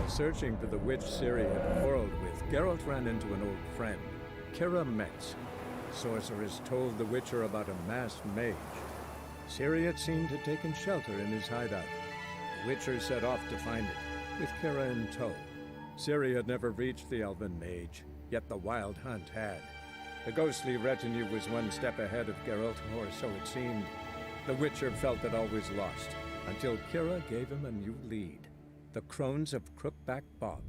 Searching for the witch Ciri had quarreled with, Geralt ran into an old friend, Kira Metz. Sorceress told the Witcher about a masked mage. Ciri had seemed to have taken shelter in his hideout. The Witcher set off to find it, with Kira in tow. Ciri had never reached the elven mage, yet the wild hunt had. The ghostly retinue was one step ahead of Geralt, or so it seemed. The Witcher felt it all was lost, until Kira gave him a new lead. The Crones of Crookback Bog.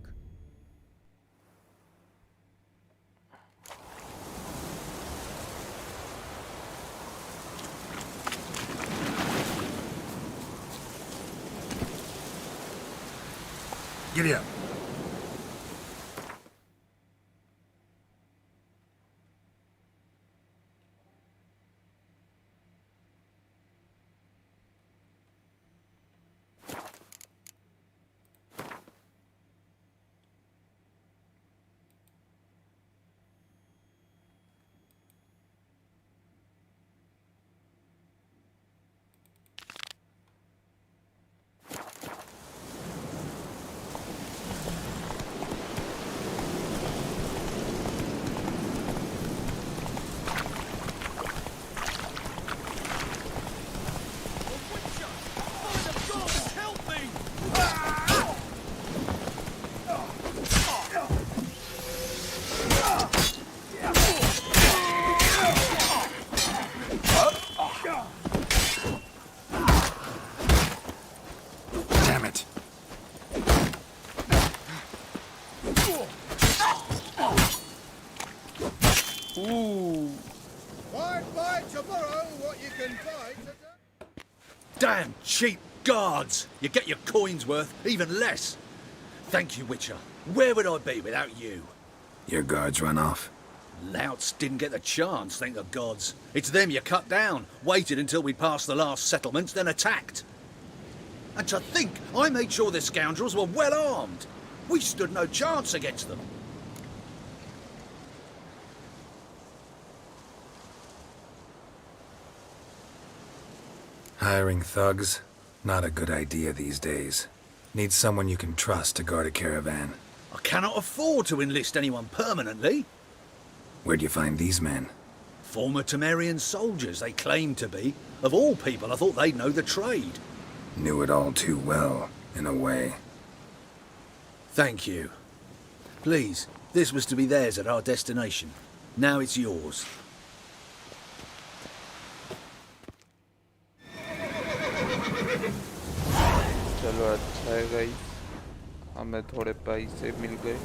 Giddy up. Damn cheap guards! You get your coin's worth, even less. Thank you, Witcher. Where would I be without you? Your guards run off. Louts didn't get the chance, thank the gods. It's them you cut down, waited until we passed the last settlements, then attacked. And to think I made sure the scoundrels were well armed. We stood no chance against them. Hiring thugs? Not a good idea these days. Need someone you can trust to guard a caravan. I cannot afford to enlist anyone permanently. Where'd you find these men? Former Temerian soldiers, they claim to be. Of all people, I thought they'd know the trade. Knew it all too well, in a way. Thank you. Please, this was to be theirs at our destination. Now it's yours. चलो अच्छा है guys हमें थोड़े पैसे मिल गए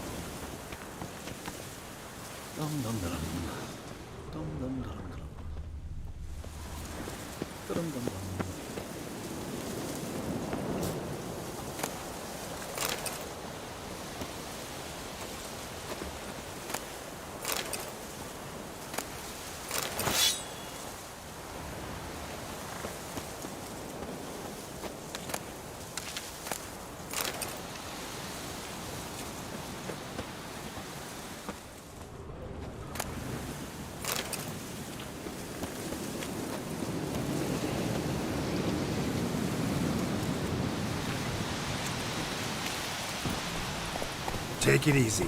Take it easy.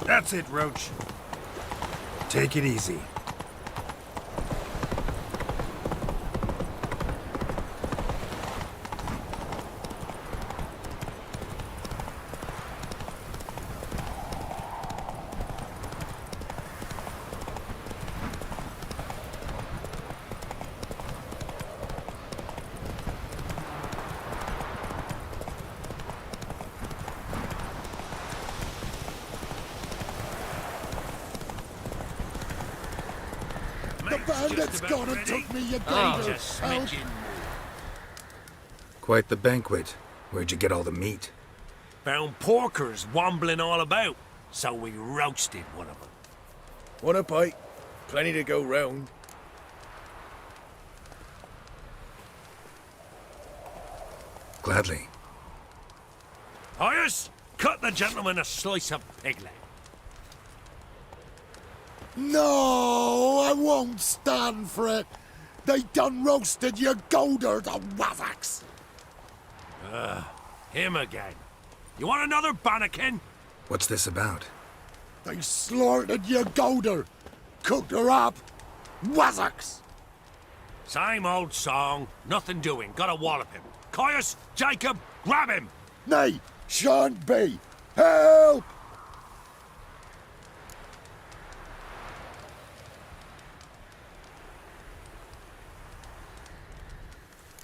That's it, Roach. Take it easy. Bandits gone and took me, you gator! Quite the banquet. Where'd you get all the meat? Found porkers wambling all about, so we roasted one of them. Want a bite? Plenty to go round. Gladly. Hyas, cut the gentleman a slice of piglet. No, I won't stand for it. They done roasted your golder, the wazzocks. Him again. You want another bannikin? What's this about? They slaughtered your golder. Cooked her up. Wazzocks. Same old song. Nothing doing. Gotta wallop him. Caius, Jacob, grab him! Nay, shan't be. Help!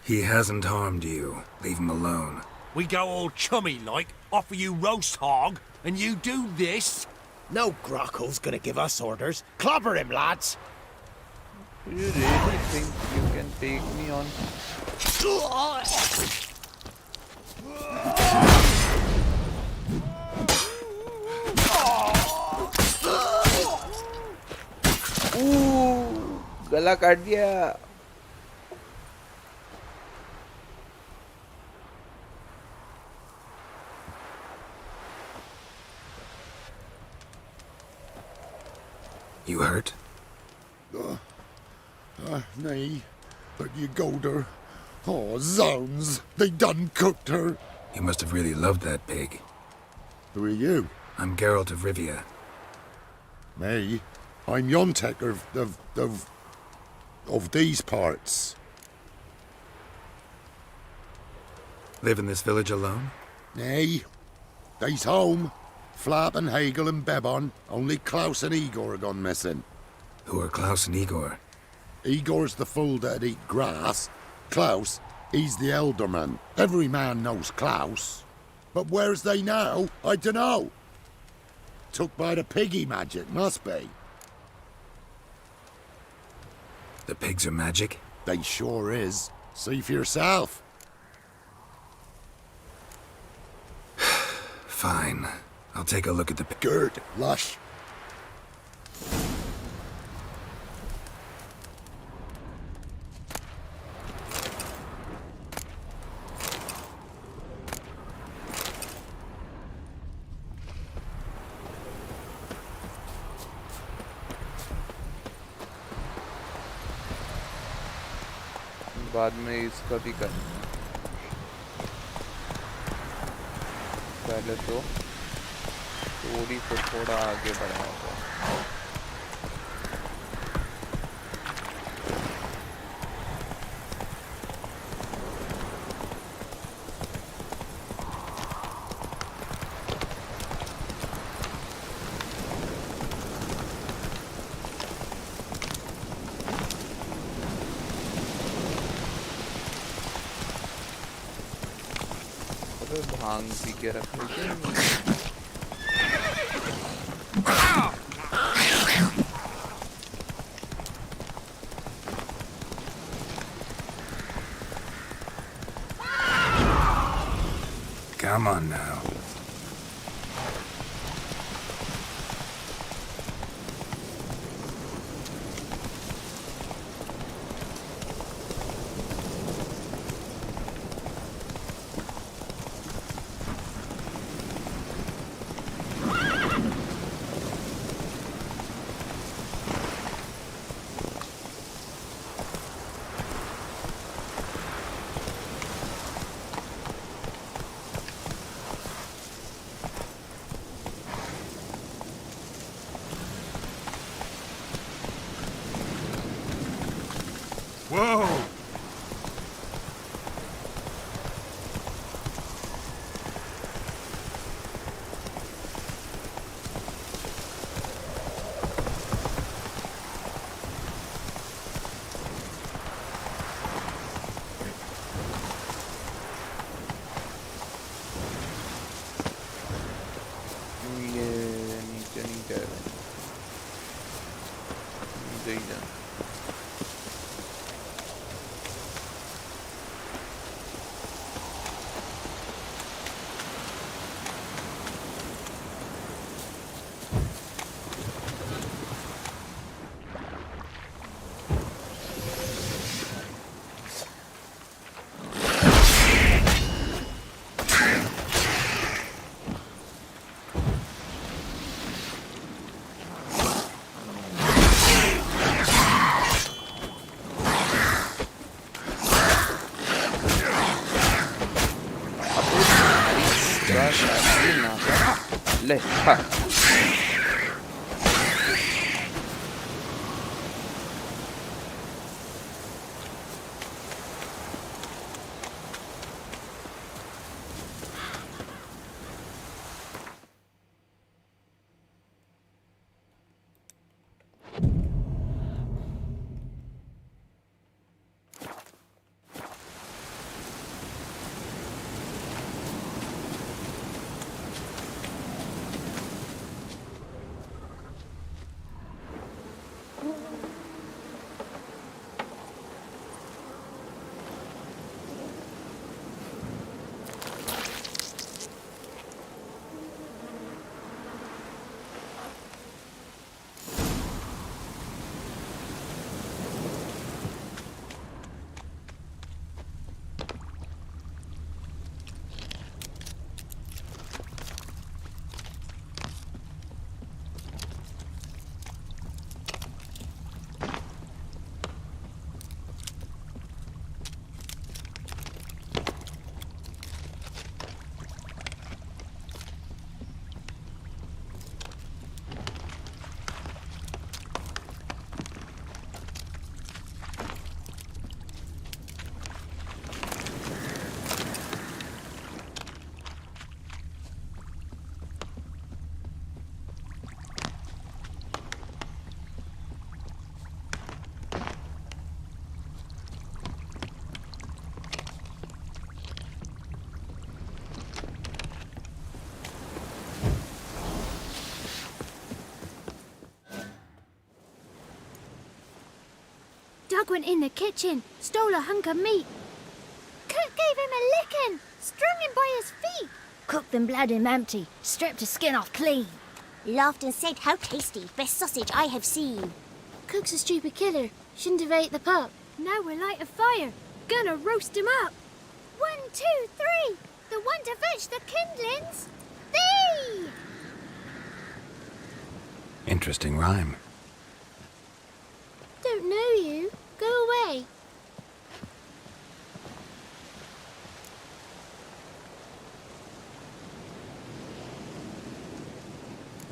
He hasn't harmed you. Leave him alone. We go all chummy like, offer you roast hog, and you do this? No grockle's gonna give us orders. Clobber him, lads! Do you really think you can take me on? गला काट दिया. You hurt? Nay, but your golder. Oh, zounds. They done cooked her. You must have really loved that pig. Who are you? I'm Geralt of Rivia. Me? I'm Yontek of these parts. Live in this village alone? Nay, they's home. Flap and Hagel and Bebon. Only Klaus and Igor are gone missing. Who are Klaus and Igor? Igor's the fool that'd eat grass. Klaus, he's the elderman. Every man knows Klaus. But where's they now? I dunno. Took by the piggy magic, must be. The pigs are magic? They sure is. See for yourself. Fine. I'll take a look at the pig. Good, lush. बाद में इसका भी करना है. पहले तो story को थोड़ा आगे बढ़ाऊंगा. भांग पी के रख लेते हैं. Come on now. finish. Doug went in the kitchen, stole a hunk of meat. Cook gave him a licking, strung him by his feet. Cooked and bled him empty, stripped his skin off clean. Laughed and said, "How tasty, best sausage I have seen." Cook's a stupid killer, shouldn't have ate the pup. Now we'll light a fire, gonna roast him up. 1, 2, 3, the one to fetch the kindlings. Thee! Interesting rhyme. Don't know you. Go away.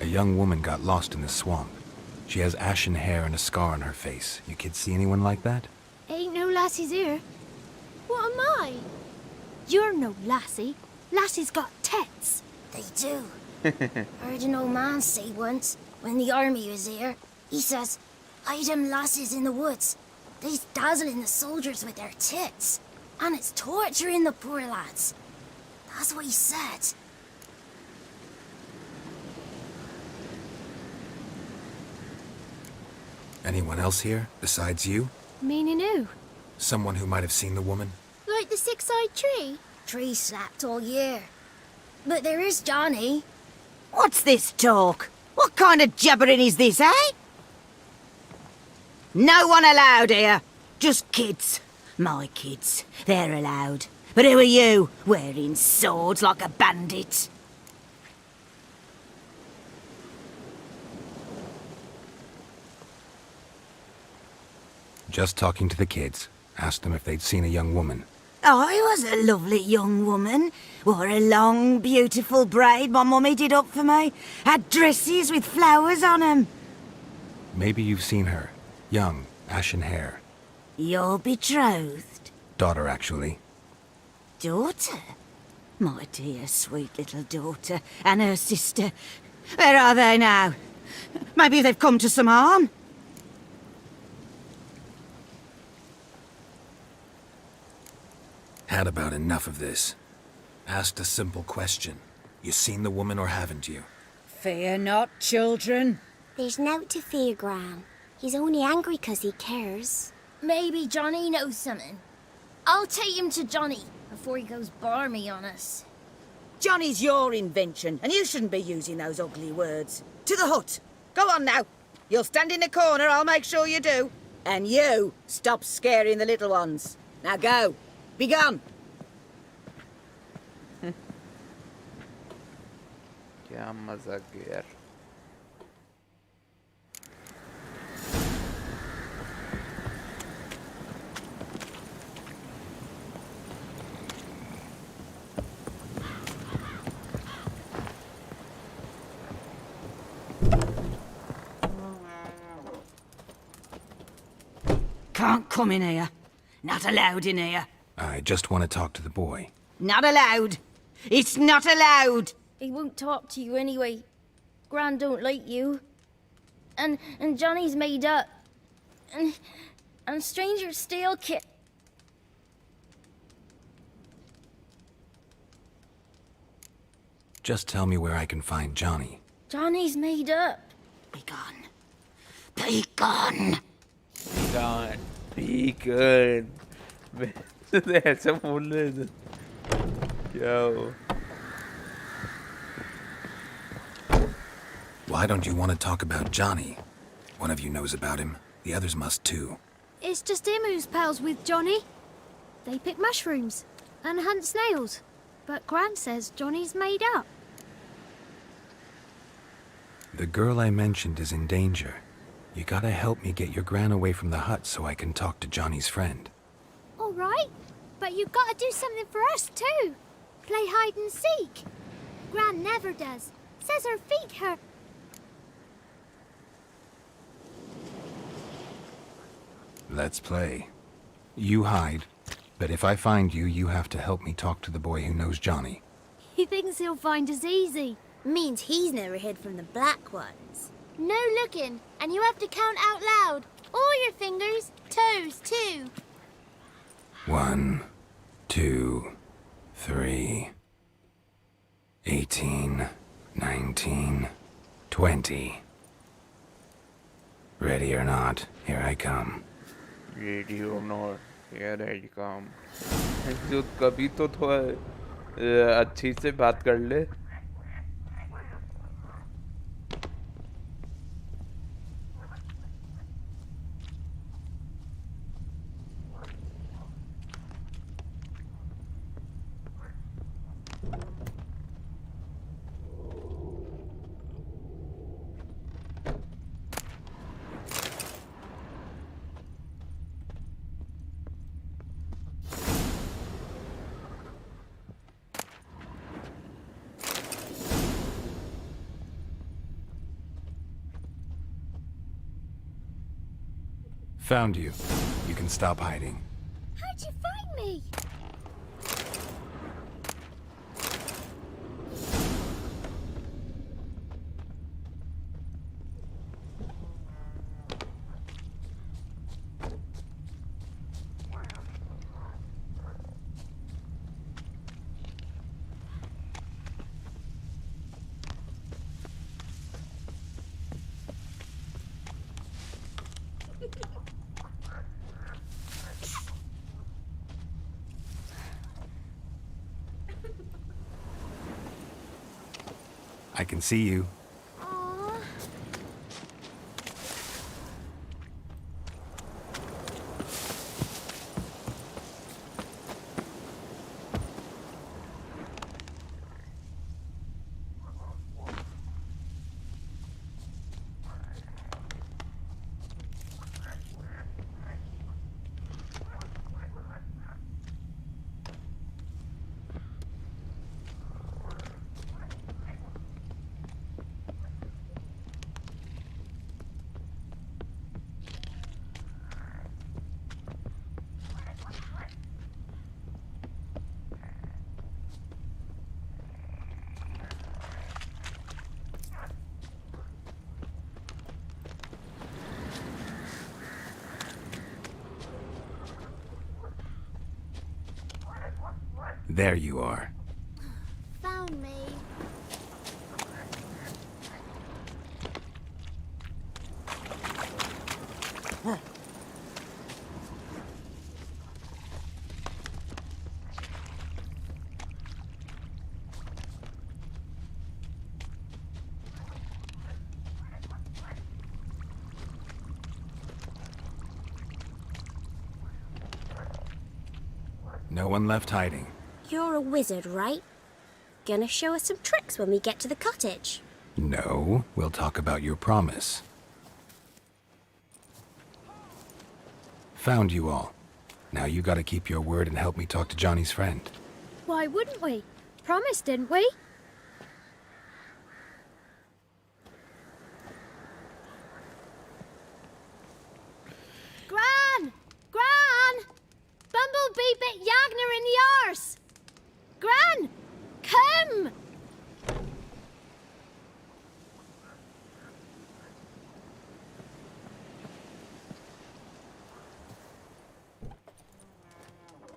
A young woman got lost in the swamp. She has ashen hair and a scar on her face. You kids see anyone like that? Ain't no lassies here. What am I? You're no lassie. Lassies got tits. They do. Heard an old man say once, when the army was here, he says, "Hide them lasses in the woods. They's dazzling the soldiers with their tits. And it's torturing the poor lads." That's what he said. Anyone else here, besides you? Meaning who? Someone who might have seen the woman? Like the six-eyed tree? Tree slapped all year. But there is Johnny. What's this talk? What kind of jabbering is this, eh? No one allowed here. Just kids. My kids. They're allowed. But who are you, wearing swords like a bandit? Just talking to the kids. Asked them if they'd seen a young woman. I was a lovely young woman. Wore a long, beautiful braid my mummy did up for me. Had dresses with flowers on 'em. Maybe you've seen her. Young, ashen hair. You're betrothed? Daughter, actually. Daughter? My dear, sweet little daughter. And her sister. Where are they now? Maybe they've come to some harm? Had about enough of this. Asked a simple question. You seen the woman or haven't you? Fear not, children. There's nought to fear, Gran. He's only angry 'cause he cares. Maybe Johnny knows something. I'll take him to Johnny before he goes barmy on us. Johnny's your invention, and you shouldn't be using those ugly words. To the hut. Go on now. You'll stand in the corner, I'll make sure you do. And you, stop scaring the little ones. Now go. Be gone. क्या मजाक है यार. can't come in here. Not allowed in here. I just want to talk to the boy. Not allowed. It's not allowed. He won't talk to you anyway. Gran don't like you. And Johnny's made up. And strangers still Just tell me where I can find Johnny. Johnny's made up. Be gone. Be gone. God, be good. ऐसा बोल रहे थे क्या हो? Why don't you want to talk about Johnny? One of you knows about him. The others must too. It's just him who's pals with Johnny. They pick mushrooms and hunt snails. But Gran says Johnny's made up. The girl I mentioned is in danger. You gotta help me get your gran away from the hut so I can talk to Johnny's friend. All right, but you've got to do something for us too. Play hide and seek. Gran never does. Says her feet hurt. Let's play. You hide, but if I find you, you have to help me talk to the boy who knows Johnny. He thinks he'll find us easy. Means he's never hid from the black ones. No looking, and you have to count out loud. All your fingers, toes too. 1, 2, 3, 18, 19, 20. Ready or not, here I come. Ready or not, here I come. जो कभी तो थोड़ा अच्छी से बात कर ले. Found you. You can stop hiding. How'd you find me? I can see you. Aww. There you are. Found me. No one left hiding. You're a wizard, right? Gonna show us some tricks when we get to the cottage. No, we'll talk about your promise. Found you all. Now you gotta keep your word and help me talk to Johnny's friend. Why wouldn't we? Promised, didn't we? Gran!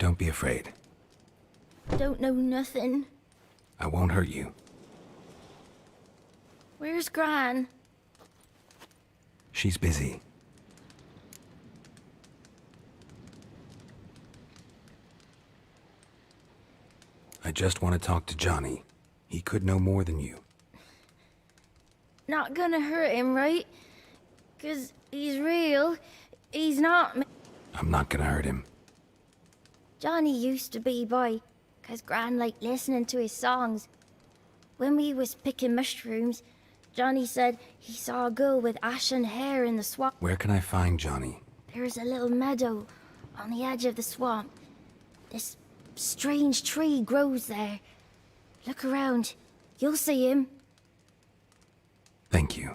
Don't be afraid. Don't know nothing. I won't hurt you. Where's Gran? She's busy. I just want to talk to Johnny. He could know more than you. Not gonna hurt him, right? 'Cause he's real. He's not me. I'm not gonna hurt him. Johnny used to be boy, 'cause Gran liked listening to his songs. When we was picking mushrooms, Johnny said he saw a girl with ashen hair in the swamp. Where can I find Johnny? There's a little meadow on the edge of the swamp. This strange tree grows there. Look around. You'll see him. Thank you.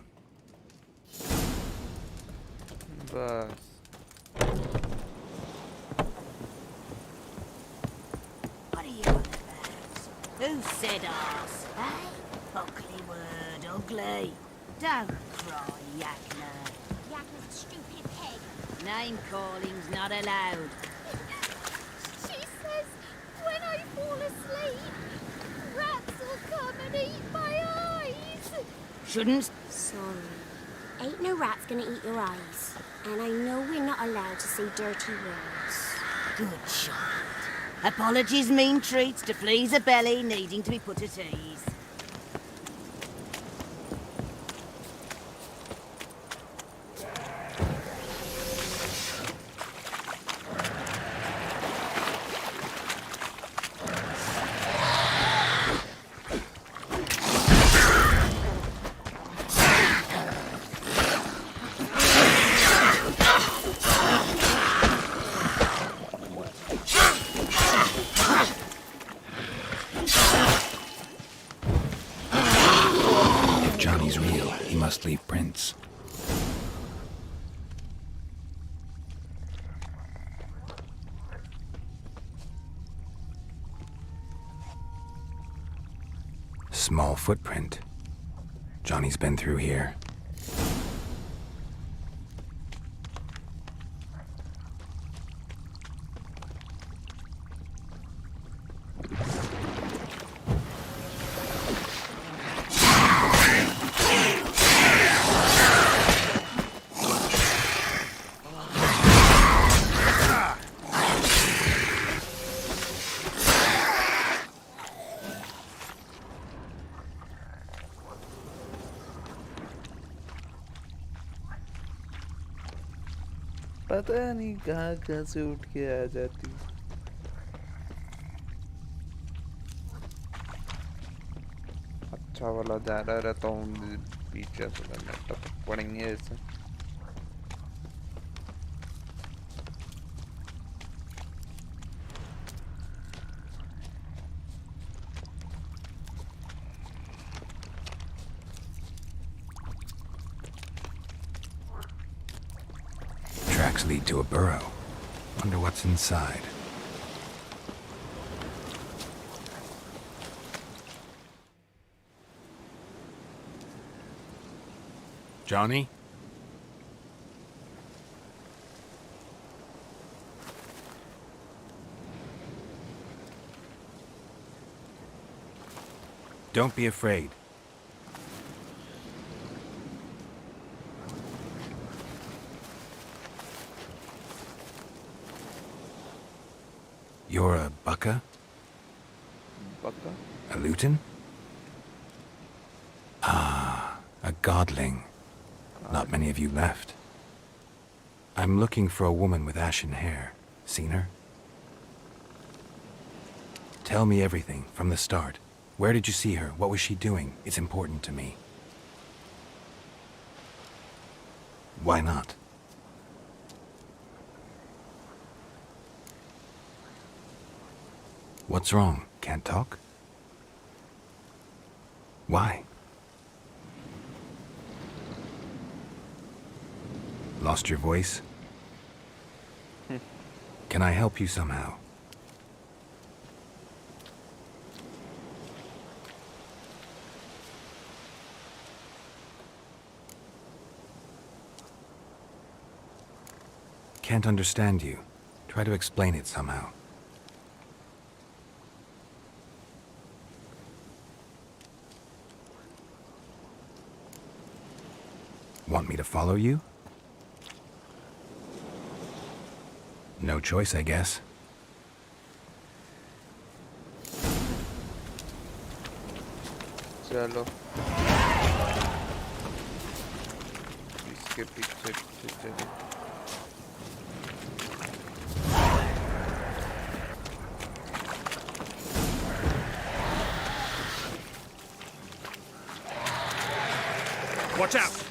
बस What are you on about? Who said arse? Eh? Ugly word, ugly. Don't cry, Yakna. Yakna's a stupid pig. Name calling's not allowed. She says when I fall asleep, rats will come and eat my eyes. Shouldn't. Sorry. Ain't no rat's gonna eat your eyes. And I know we're not allowed to say dirty words. Good child. Apologies mean treats to please a belly needing to be put at ease. If Johnny's real, he must leave prints. Small footprint. Johnny's been through here. पता नहीं कहाँ से उठ के आ जाती। अच्छा वाला जा रहा रहता हूँ पीछे से टपक पड़ेंगे ऐसे। Tracks lead to a burrow. Wonder what's inside. Johnny? Don't be afraid. You're a bucka? Bucka? A lutin? Ah, a godling. Not many of you left. I'm looking for a woman with ashen hair. Seen her? Tell me everything, from the start. Where did you see her? What was she doing? It's important to me. Why not? What's wrong? Can't talk? Why? Lost your voice? Can I help you somehow? Can't understand you. Try to explain it somehow. Want me to follow you? No choice, I guess. चलो इसके पीछे चले Watch out!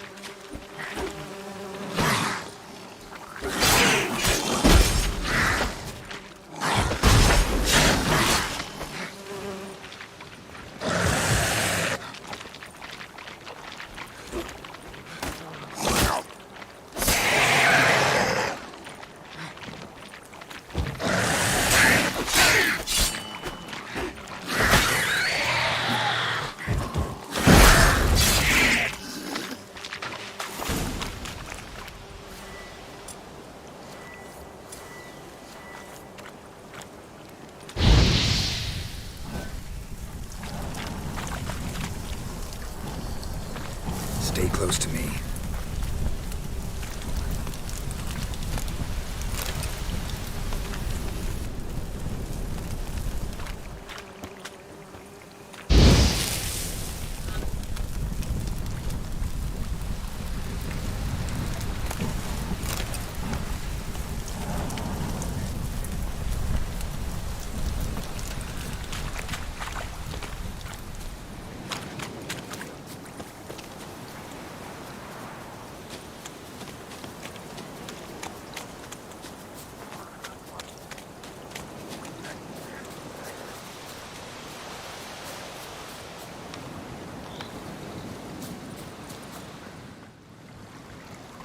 Stay close to me.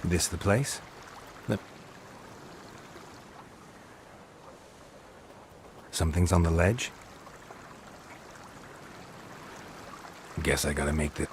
This the place? Something's on the ledge? Guess I gotta make this.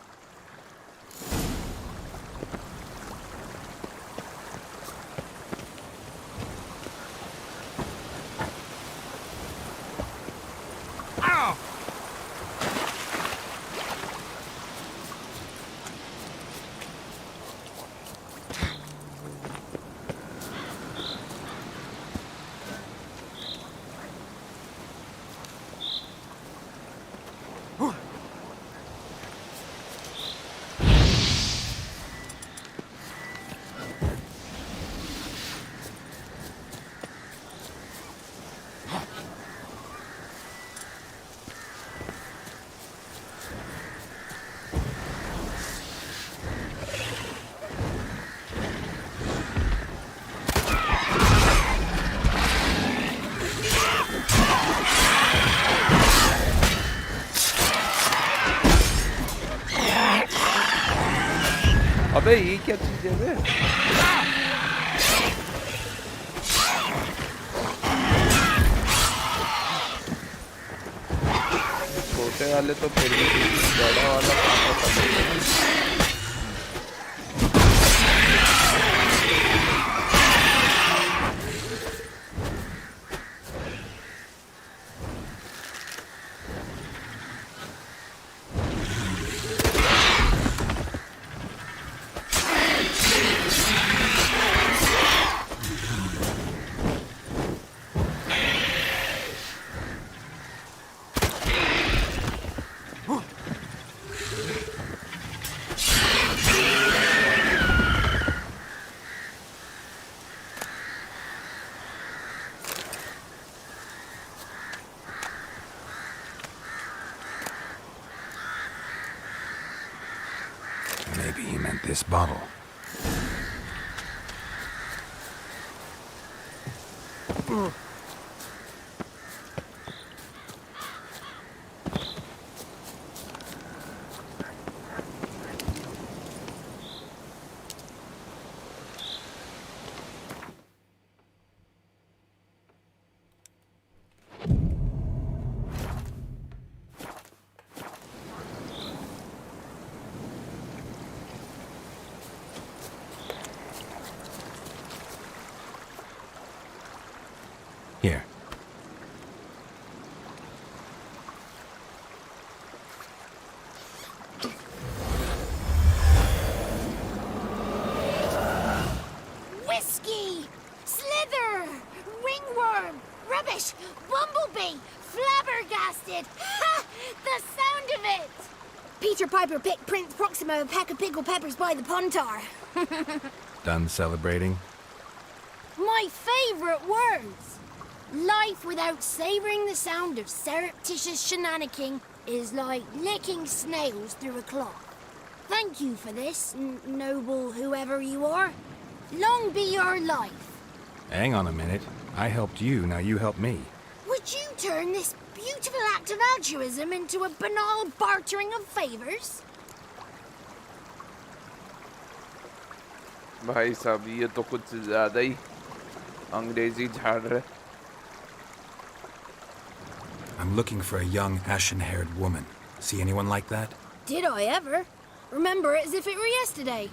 अबे ये क्या चीज है बे? छोटे वाले तो फिर भी बड़ा वाला काम करते हैं। Maybe he meant this bottle. Peter Piper picked Prince Proximo a peck of pickled peppers by the pontar. Done celebrating? My favourite words! Life without savouring the sound of surreptitious shenanigans is like licking snails through a cloth. Thank you for this, noble whoever you are. Long be your life. Hang on a minute. I helped you, now you help me. Would you turn this beautiful act of altruism into a banal bartering of favours? भाई साहब ये तो कुछ ज़्यादा ही अंग्रेजी झाड़ रहे. I'm looking for a young, ashen-haired woman. See anyone like that? Did I ever? Remember it as if it were yesterday.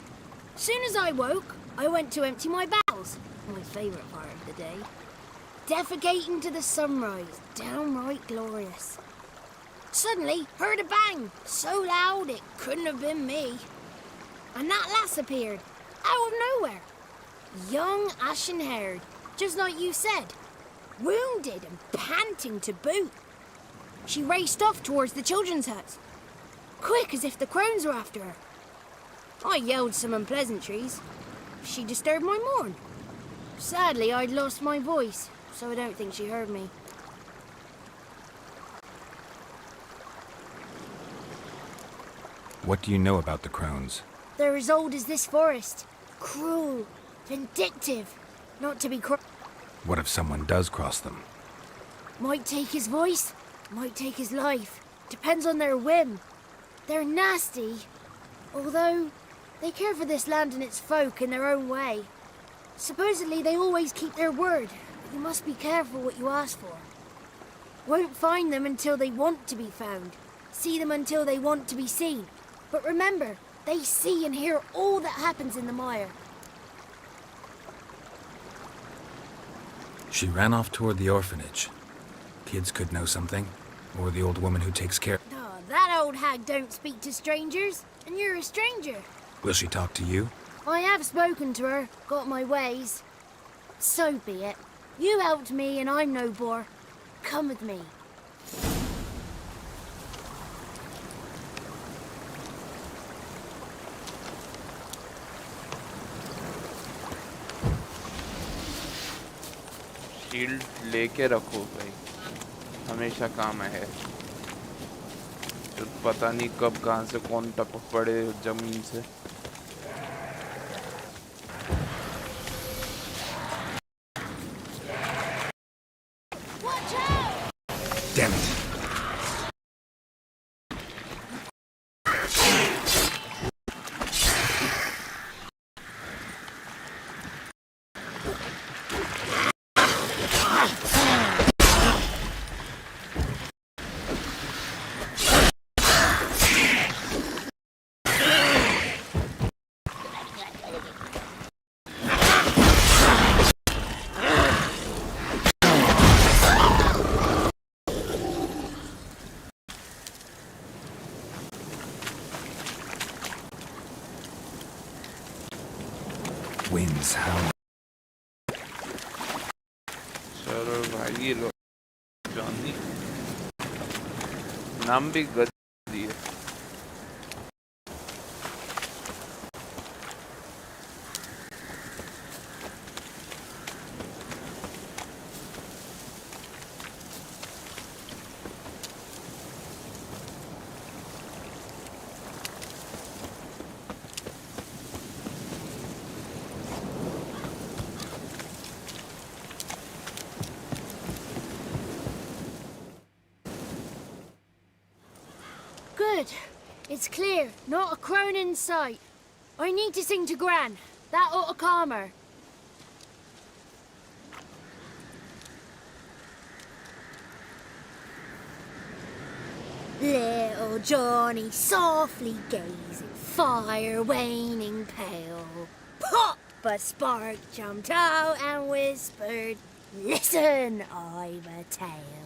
Soon as I woke, I went to empty my bowels. My favourite part of the day. Defecating to the sunrise, downright glorious. Suddenly, heard a bang, so loud it couldn't have been me. And that lass appeared, out of nowhere. Young, ashen-haired, just like you said. Wounded and panting to boot. She raced off towards the children's hut. Quick as if the crones were after her. I yelled some unpleasantries. She disturbed my morn. Sadly, I'd lost my voice, so I don't think she heard me. What do you know about the crones? They're as old as this forest. Cruel, vindictive, not to be What if someone does cross them? Might take his voice, might take his life. Depends on their whim. They're nasty, although they care for this land and its folk in their own way. Supposedly they always keep their word, but you must be careful what you ask for. Won't find them until they want to be found. See them until they want to be seen. But remember, they see and hear all that happens in the mire. She ran off toward the orphanage. Kids could know something. Or the old woman who takes care... Oh, that old hag don't speak to strangers, and you're a stranger. Will she talk to you? I have spoken to her, got my ways. So be it. You helped me and I'm no bore. Come with me. Shield लेके रखो भाई, हमेशा काम है. तो पता नहीं कब कहाँ से कौन टपक पड़े जमीन से. Damn it. Winds howl. चलो भाई ये लो जॉनी, नाम भी गद दिए. Good. It's clear. Not a crone in sight. I need to sing to Gran. That ought to calm her. Little Johnny softly gazing, fire waning pale. Pop! A spark jumped out and whispered, "Listen, I've a tale."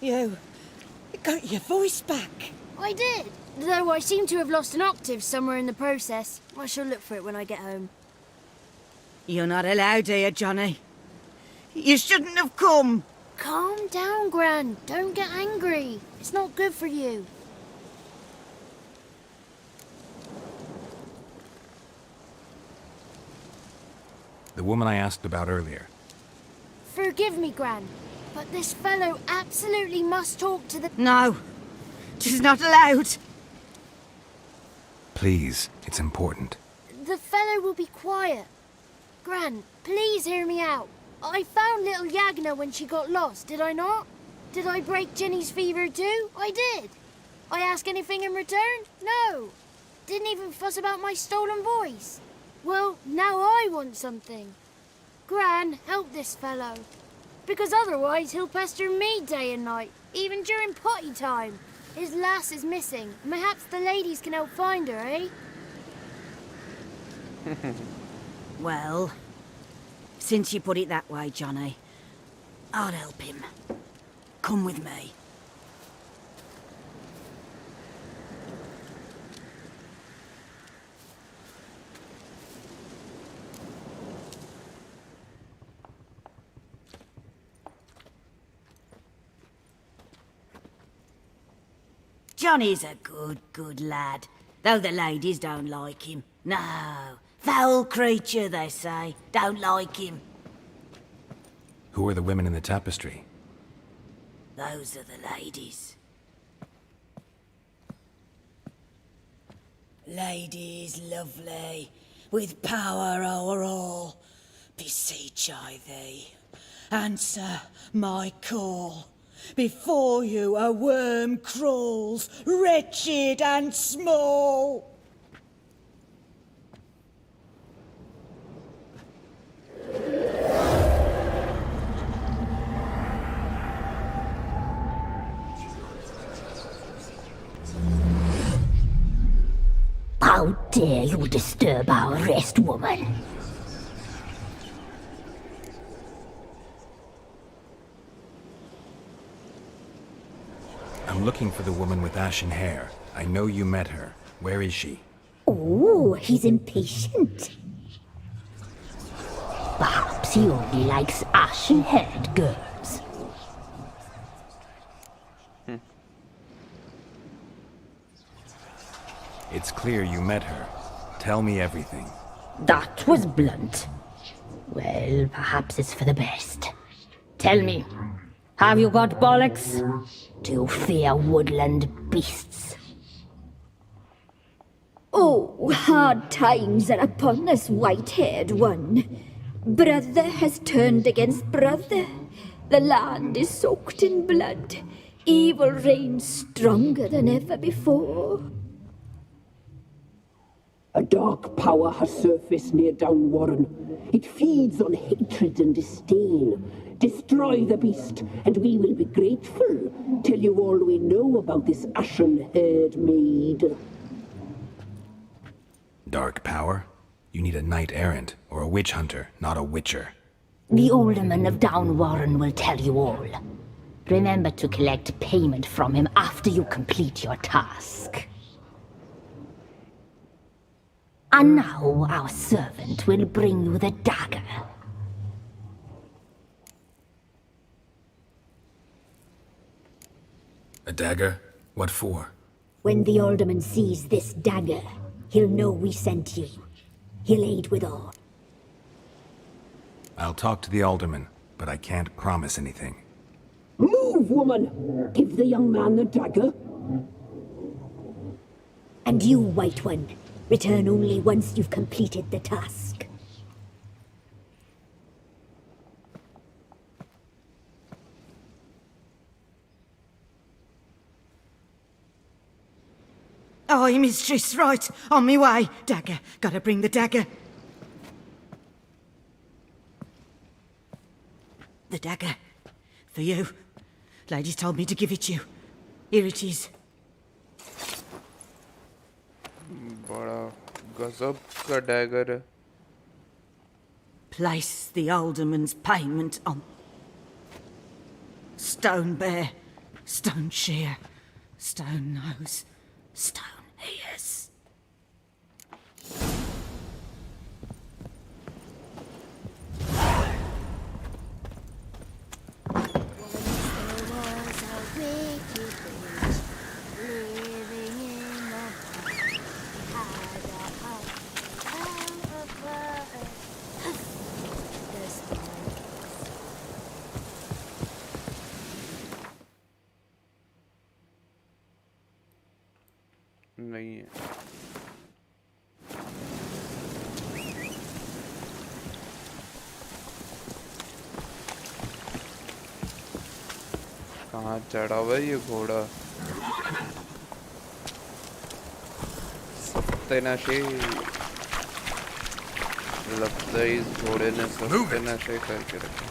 You got your voice back. I did, though I seem to have lost an octave somewhere in the process. I shall look for it when I get home. You're not allowed here, Johnny. You shouldn't have come. Calm down, Gran. Don't get angry. It's not good for you. The woman I asked about earlier. Forgive me, Gran, but this fellow absolutely must talk to the... No, she's not allowed. Please, it's important. The fellow will be quiet. Gran, please hear me out. I found little Yagna when she got lost, did I not? Did I break Ginny's fever too? I did. I ask anything in return? No. Didn't even fuss about my stolen voice. Well, now I want something. Gran, help this fellow. Because otherwise he'll pester me day and night, even during potty time. His lass is missing. Perhaps the ladies can help find her, eh? Well, since you put it that way, Johnny, I'll help him. Come with me. Johnny's a good lad, though the ladies don't like him. No, foul creature, they say. Don't like him. Who are the women in the tapestry? Those are the ladies. Ladies lovely, with power o'er all, beseech I thee, answer my call. Before you a worm crawls, wretched and small. How dare you disturb our rest, woman? I'm looking for the woman with ashen hair. I know you met her. Where is she? Oh, he's impatient. Perhaps he only likes ashen-haired girls. It's clear you met her. Tell me everything. That was blunt. Well, perhaps it's for the best. Tell me, have you got bollocks? Do you fear woodland beasts? Oh, hard times are upon us, white-haired one. Brother has turned against brother. The land is soaked in blood. Evil reigns stronger than ever before. A dark power has surfaced near Downwarren. It feeds on hatred and disdain. Destroy the beast, and we will be grateful. Tell you all we know about this ashen-haired maid. Dark power? You need a knight-errant, or a witch-hunter, not a witcher. The alderman of Downwarren will tell you all. Remember to collect payment from him after you complete your task. And now our servant will bring you the dagger. A dagger? What for? When the alderman sees this dagger, he'll know we sent you. He'll aid with all. I'll talk to the alderman, but I can't promise anything. Move, woman! Give the young man the dagger. And you, White One, return only once you've completed the task. Aye, mistress, right. On me way. Dagger. Gotta bring the dagger. The dagger. For you. Ladies told me to give it you. Here it is. बड़ा गजब का dagger है. Place the alderman's payment on. Stone bear, stone shear, stone nose, stone ears. नहीं है। कहाँ चढ़ा हुआ है ये घोड़ा? सत्यानाशी लगता है इस घोड़े ने सत्यानाशी करके रखा।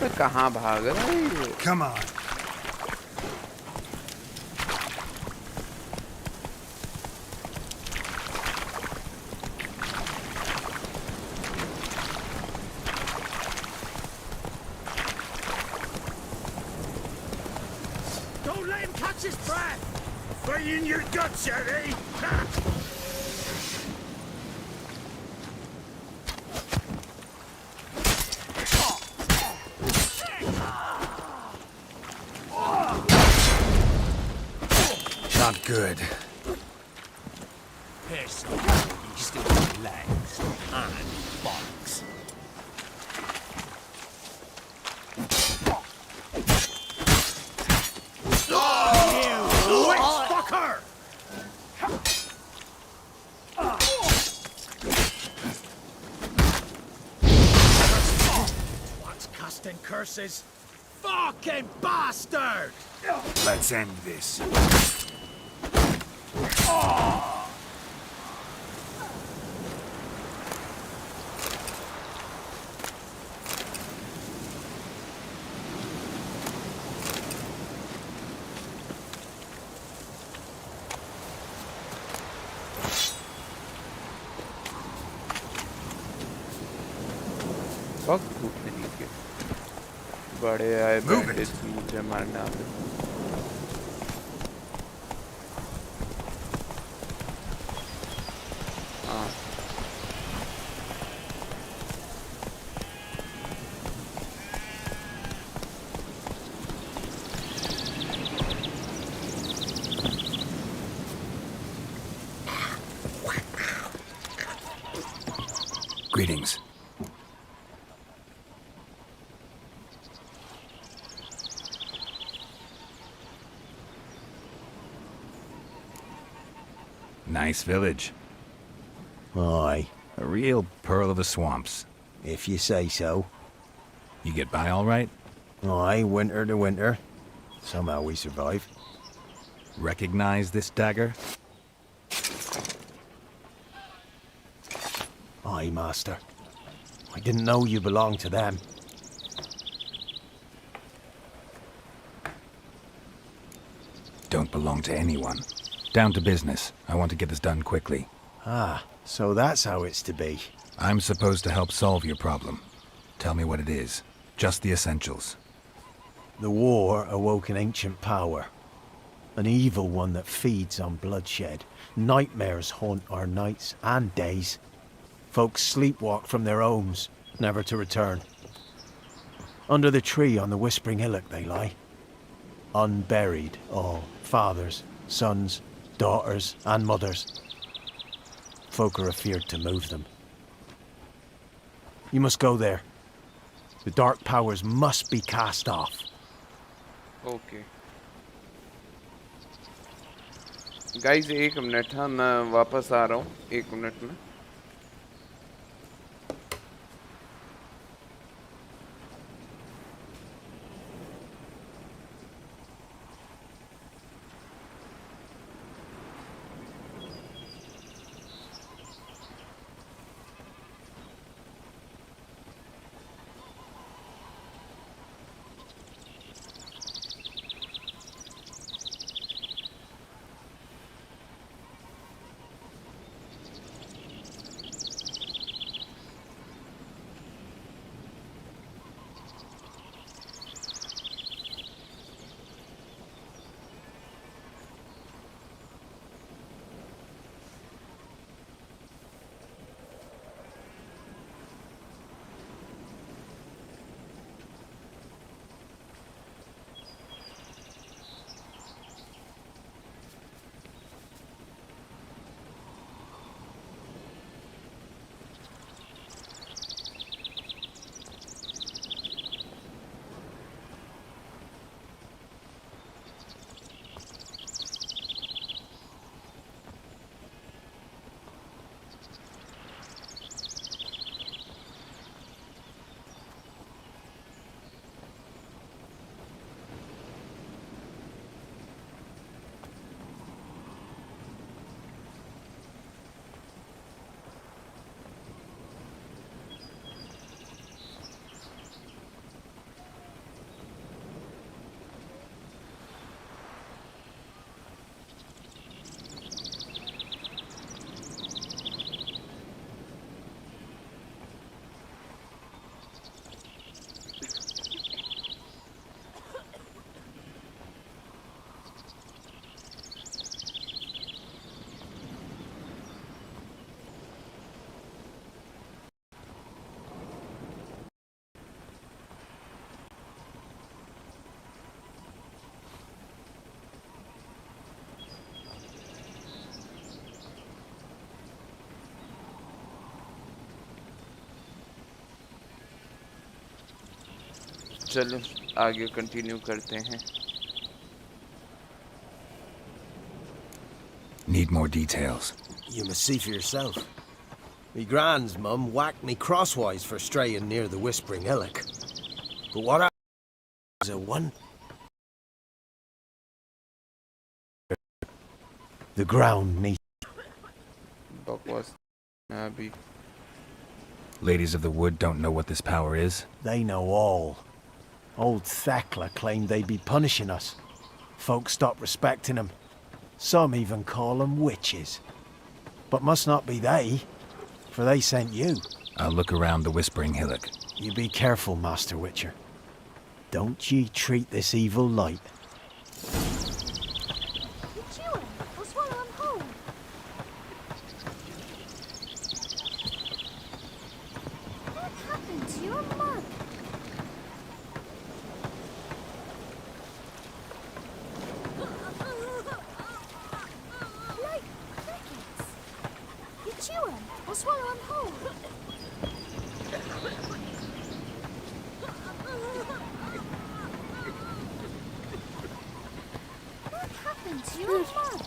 तो कहाँ भाग रहा है ये? Come on. Don't let him catch his breath! Fire in your guts, Eddie! Not good. Piss off, you still got legs and bollocks. You witch fucker! What's casting curses? Fucking bastard! Let's end this. fuck भूखने नहीं के बड़े आए bandage मुझे मारने आते हाँ Greetings. Nice village. Aye. A real pearl of the swamps. If you say so. You get by all right? Aye, winter to winter. Somehow we survive. Recognize this dagger? Aye, master. I didn't know you belonged to them. Don't belong to anyone. Down to business. I want to get this done quickly. Ah, so that's how it's to be. I'm supposed to help solve your problem. Tell me what it is. Just the essentials. The war awoke an ancient power. An evil one that feeds on bloodshed. Nightmares haunt our nights and days. Folks sleepwalk from their homes, never to return. Under the tree on the Whispering Hillock they lie. Unburied all. Fathers, sons, daughters and mothers. Folk are afeard to move them. You must go there. The dark powers must be cast off. Okay. Guys, 1 minute हाँ मैं वापस आ रहा हूँ 1 minute में चलो आगे continue करते हैं. Need more details. You must see for yourself. Me grand's mum whacked me crosswise for straying near the Whispering Hillock. But what was a one? The ground needs. Ladies of the Wood don't know what this power is? They know all. Old Thekla claimed they'd be punishing us. Folks stopped respecting them. Some even call them witches. But must not be they, for they sent you. I'll look around the Whispering Hillock. You be careful, Master Witcher. Don't ye treat this evil light. You chew him, or swallow him whole. What happened to your mug? Like crickets. You chew him, or swallow him whole. What happened to your mug?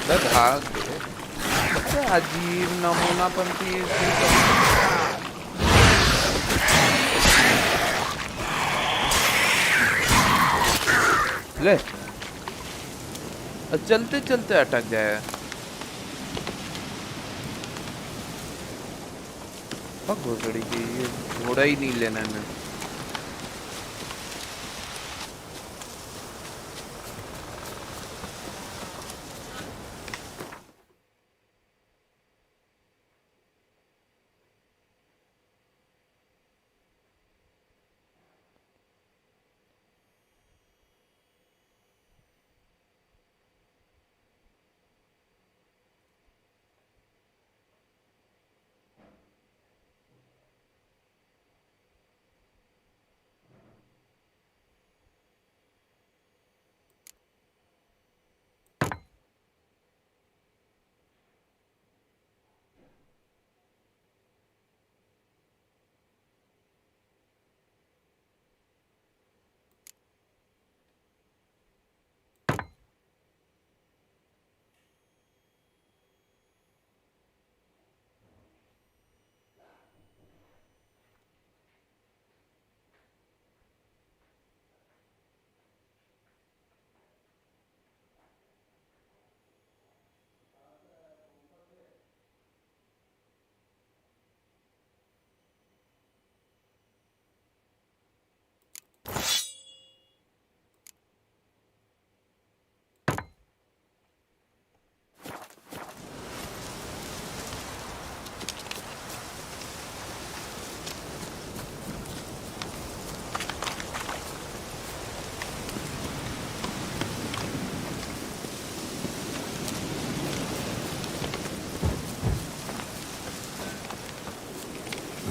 भाग गए. अरे अजीब नमूनापंती ले चलते चलते अटक जाए. घोड़ी की ये घोड़ा ही नहीं लेना है.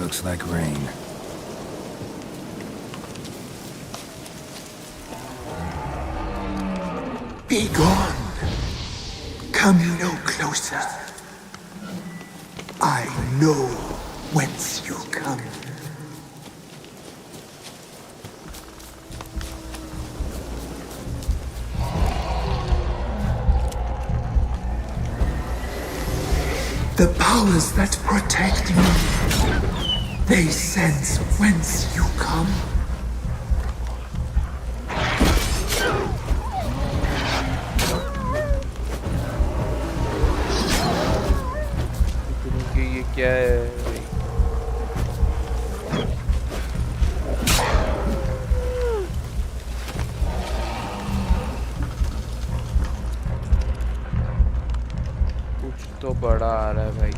Looks like rain. Be gone. Come no closer. I know whence you come. The powers that protect me, they sense whence you come. ये क्या है? कुछ तो बड़ा आ रहा है भाई.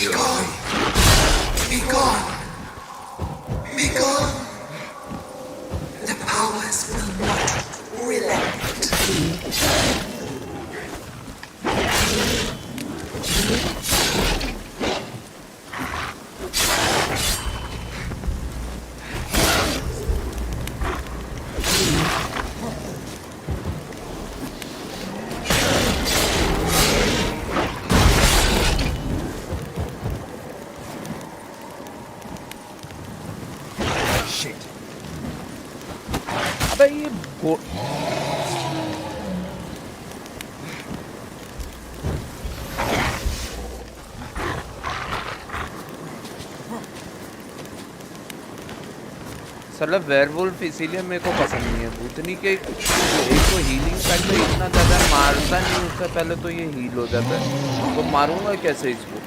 gone! Be gone! Be gone! The powers will not relent. अबे ये साला वेयरवुल्फ इसीलिए मेरे को पसंद नहीं है। भूतनी के एक तो हीलिंग फैक्टर इतना ज़्यादा मारता नहीं, उससे पहले तो ये हील हो जाता है, तो मारूंगा कैसे इसको?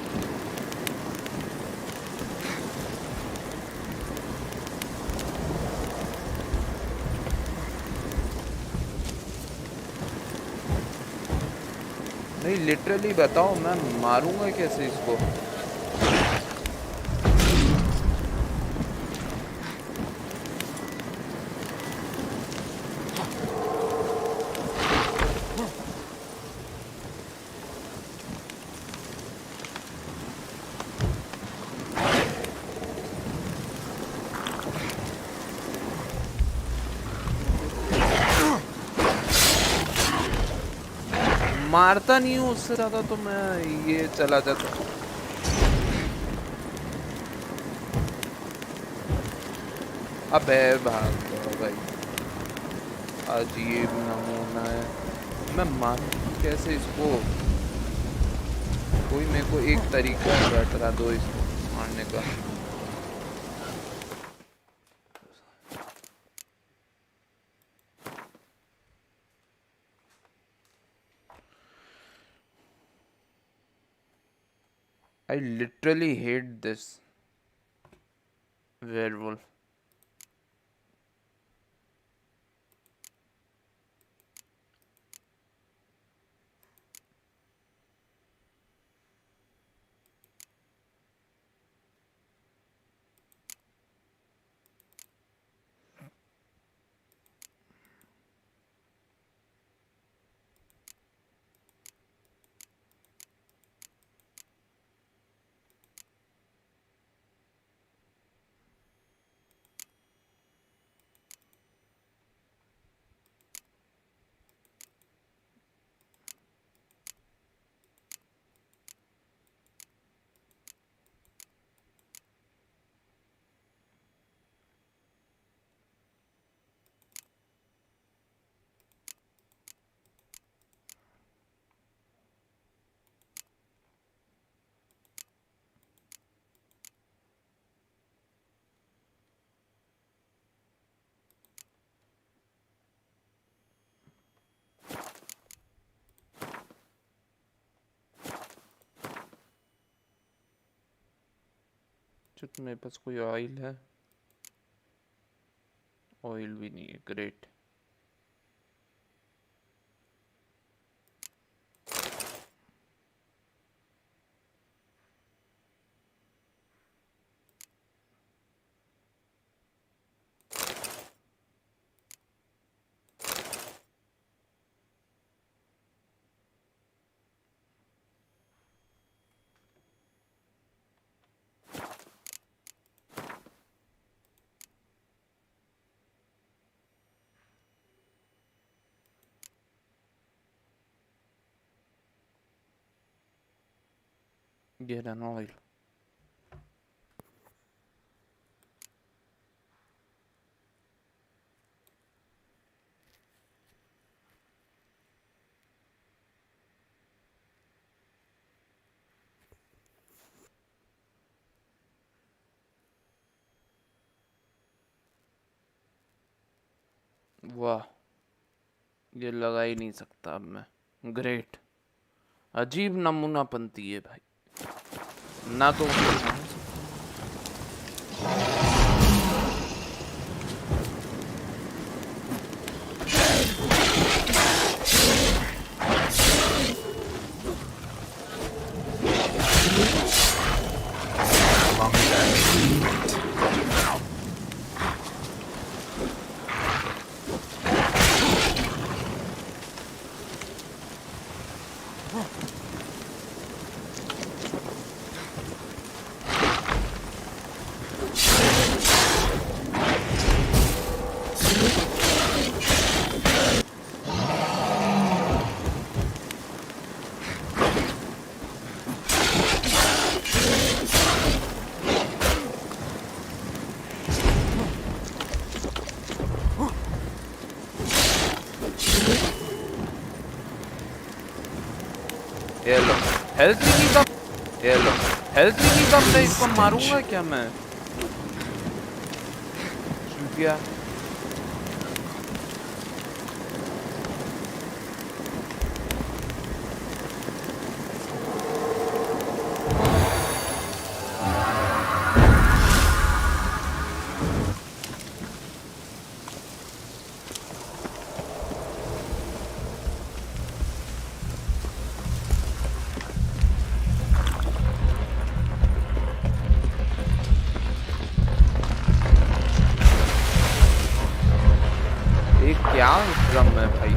नहीं लिटरली बताओ, मैं मारूंगा कैसे इसको? मारता नहीं हूँ उससे ज्यादा, तो मैं ये चला जाता। अबे भाग भाई, अजीब नमूना है। मैं मारूं कैसे इसको? कोई मेरे को एक तरीका बता दो इसको मारने का। I literally hate this werewolf. मेरे पास कोई ऑयल है? ऑयल भी नहीं है। ग्रेट। Get an oil. वाह, ये लगा ही नहीं सकता अब मैं। ग्रेट। अजीब नमूना पंती है भाई ना। तो ये लो हेल्थ भी नहीं कम ये लो हेल्थ भी नहीं कम है इसको मारूंगा क्या मैं क्या ड्रम है भाई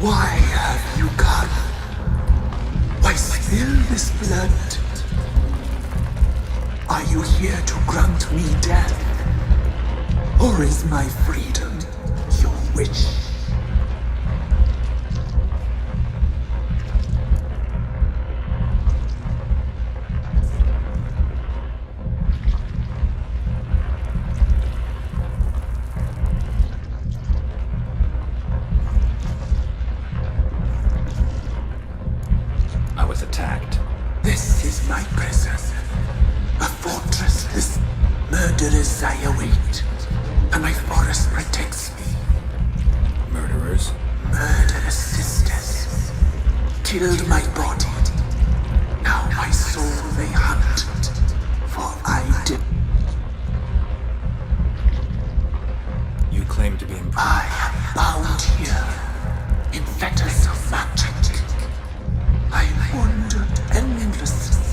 Why have you come? Why spill this blood? Are you here to grant me death? Or is my freedom your wish? This is my prison. A fortress this murderers I await. And my forest protects me. Murderers? Murderous sisters. Killed my body. Now my soul they hunt. For I did. You claim to be I am bound here. In fetters of magic. I wandered endlessly.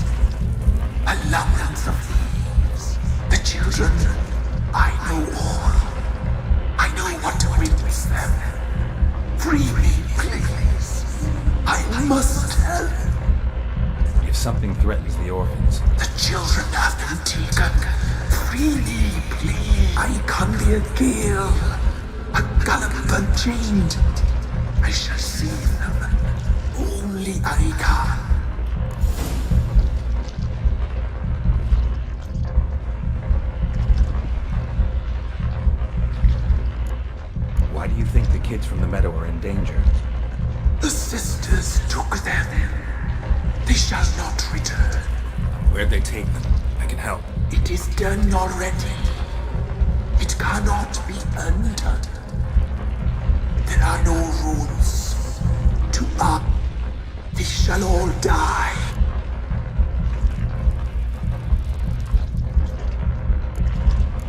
A labyrinth of thieves. The children. I know all. I know what awaits them. Free me, please. I must help. If something threatens the orphans. The children have been taken. Free me, please. I can be a gale. A gallop unchained. I shall save them. Only I can. Why do you think the kids from the meadow are in danger? The sisters took them. They shall not return. Where'd they take them? I can help. It is done already. It cannot be undone. There are no rules to up. They shall all die.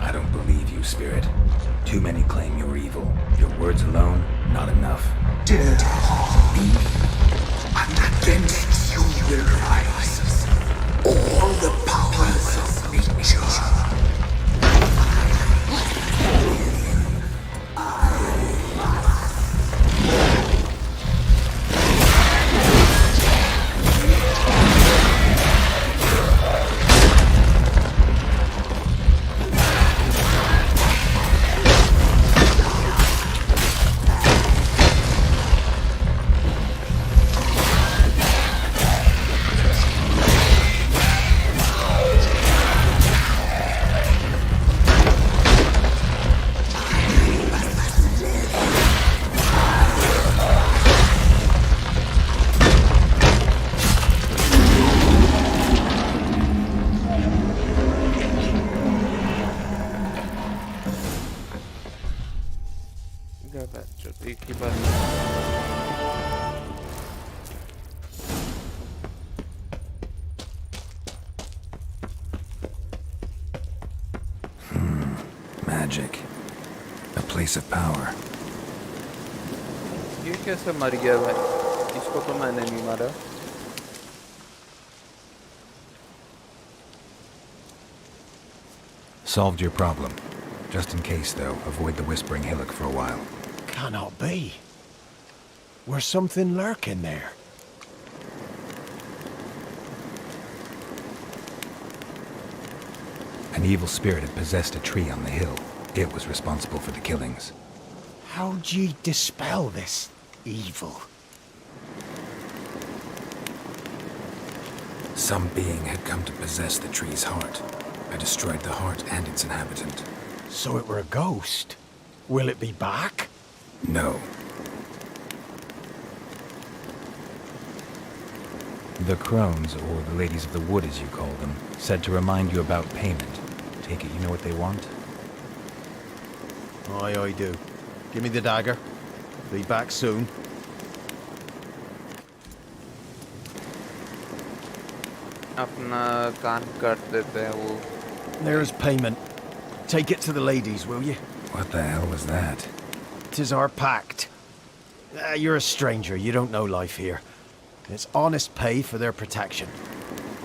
I don't believe you, Spirit. Too many claim you're evil. Your words alone, not enough. Dare to harm me, and against you will rise all the powers of nature. एक ही बार Magic. A place of power. ये कैसे मर गया भाई? इसको तो मैंने नहीं मारा. solved your problem. Just in case, though, avoid the Whispering Hillock for a while. Cannot be. Where's something lurking there? An evil spirit had possessed a tree on the hill. It was responsible for the killings. How'd ye dispel this evil? Some being had come to possess the tree's heart. I destroyed the heart and its inhabitant. So it were a ghost. Will it be back? No. The crones, or the ladies of the wood as you call them, said to remind you about payment. Take it you know what they want? Aye, I do. Give me the dagger. Be back soon. अपना कान काट देते हैं वो. There's payment. Take it to the ladies, will you? What the hell was that? 'Tis our pact. You're a stranger. You don't know life here. It's honest pay for their protection.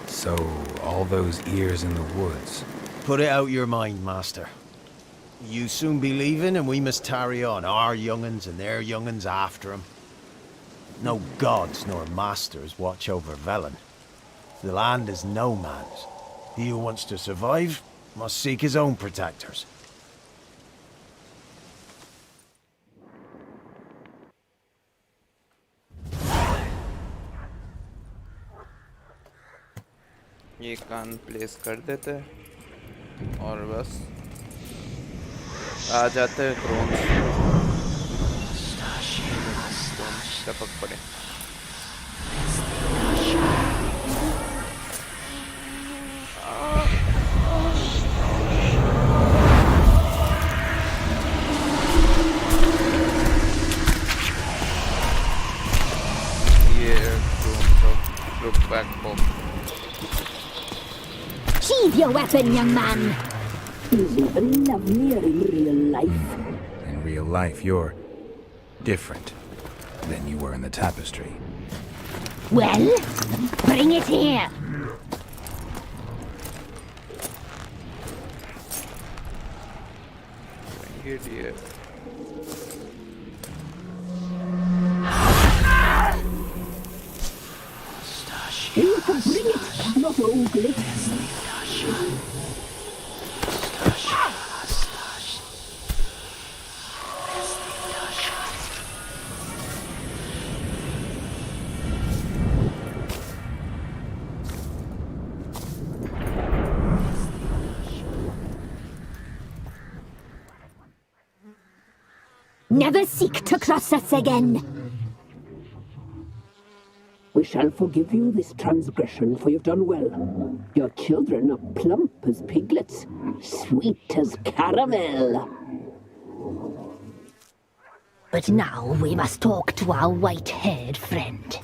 So, all those ears in the woods. Put it out your mind, master. You soon be leaving, and we must tarry on, our young'uns and their young'uns after 'em. No gods nor masters watch over Velen. The land is no man's. He who wants to survive must seek his own protectors. ये कान place कर देते हैं और बस आ जाते हैं Krones. टपक पड़े. ये crones of look back pop. Sheathe your weapon, young man. He's even lovelier in real life. In real life, you're different than you were in the tapestry. Well, bring it here. Idiot. You can bring it, not ogle it. Never seek to cross us again. We shall forgive you this transgression, for you've done well. Your children are plump as piglets, sweet as caramel. But now we must talk to our white-haired friend.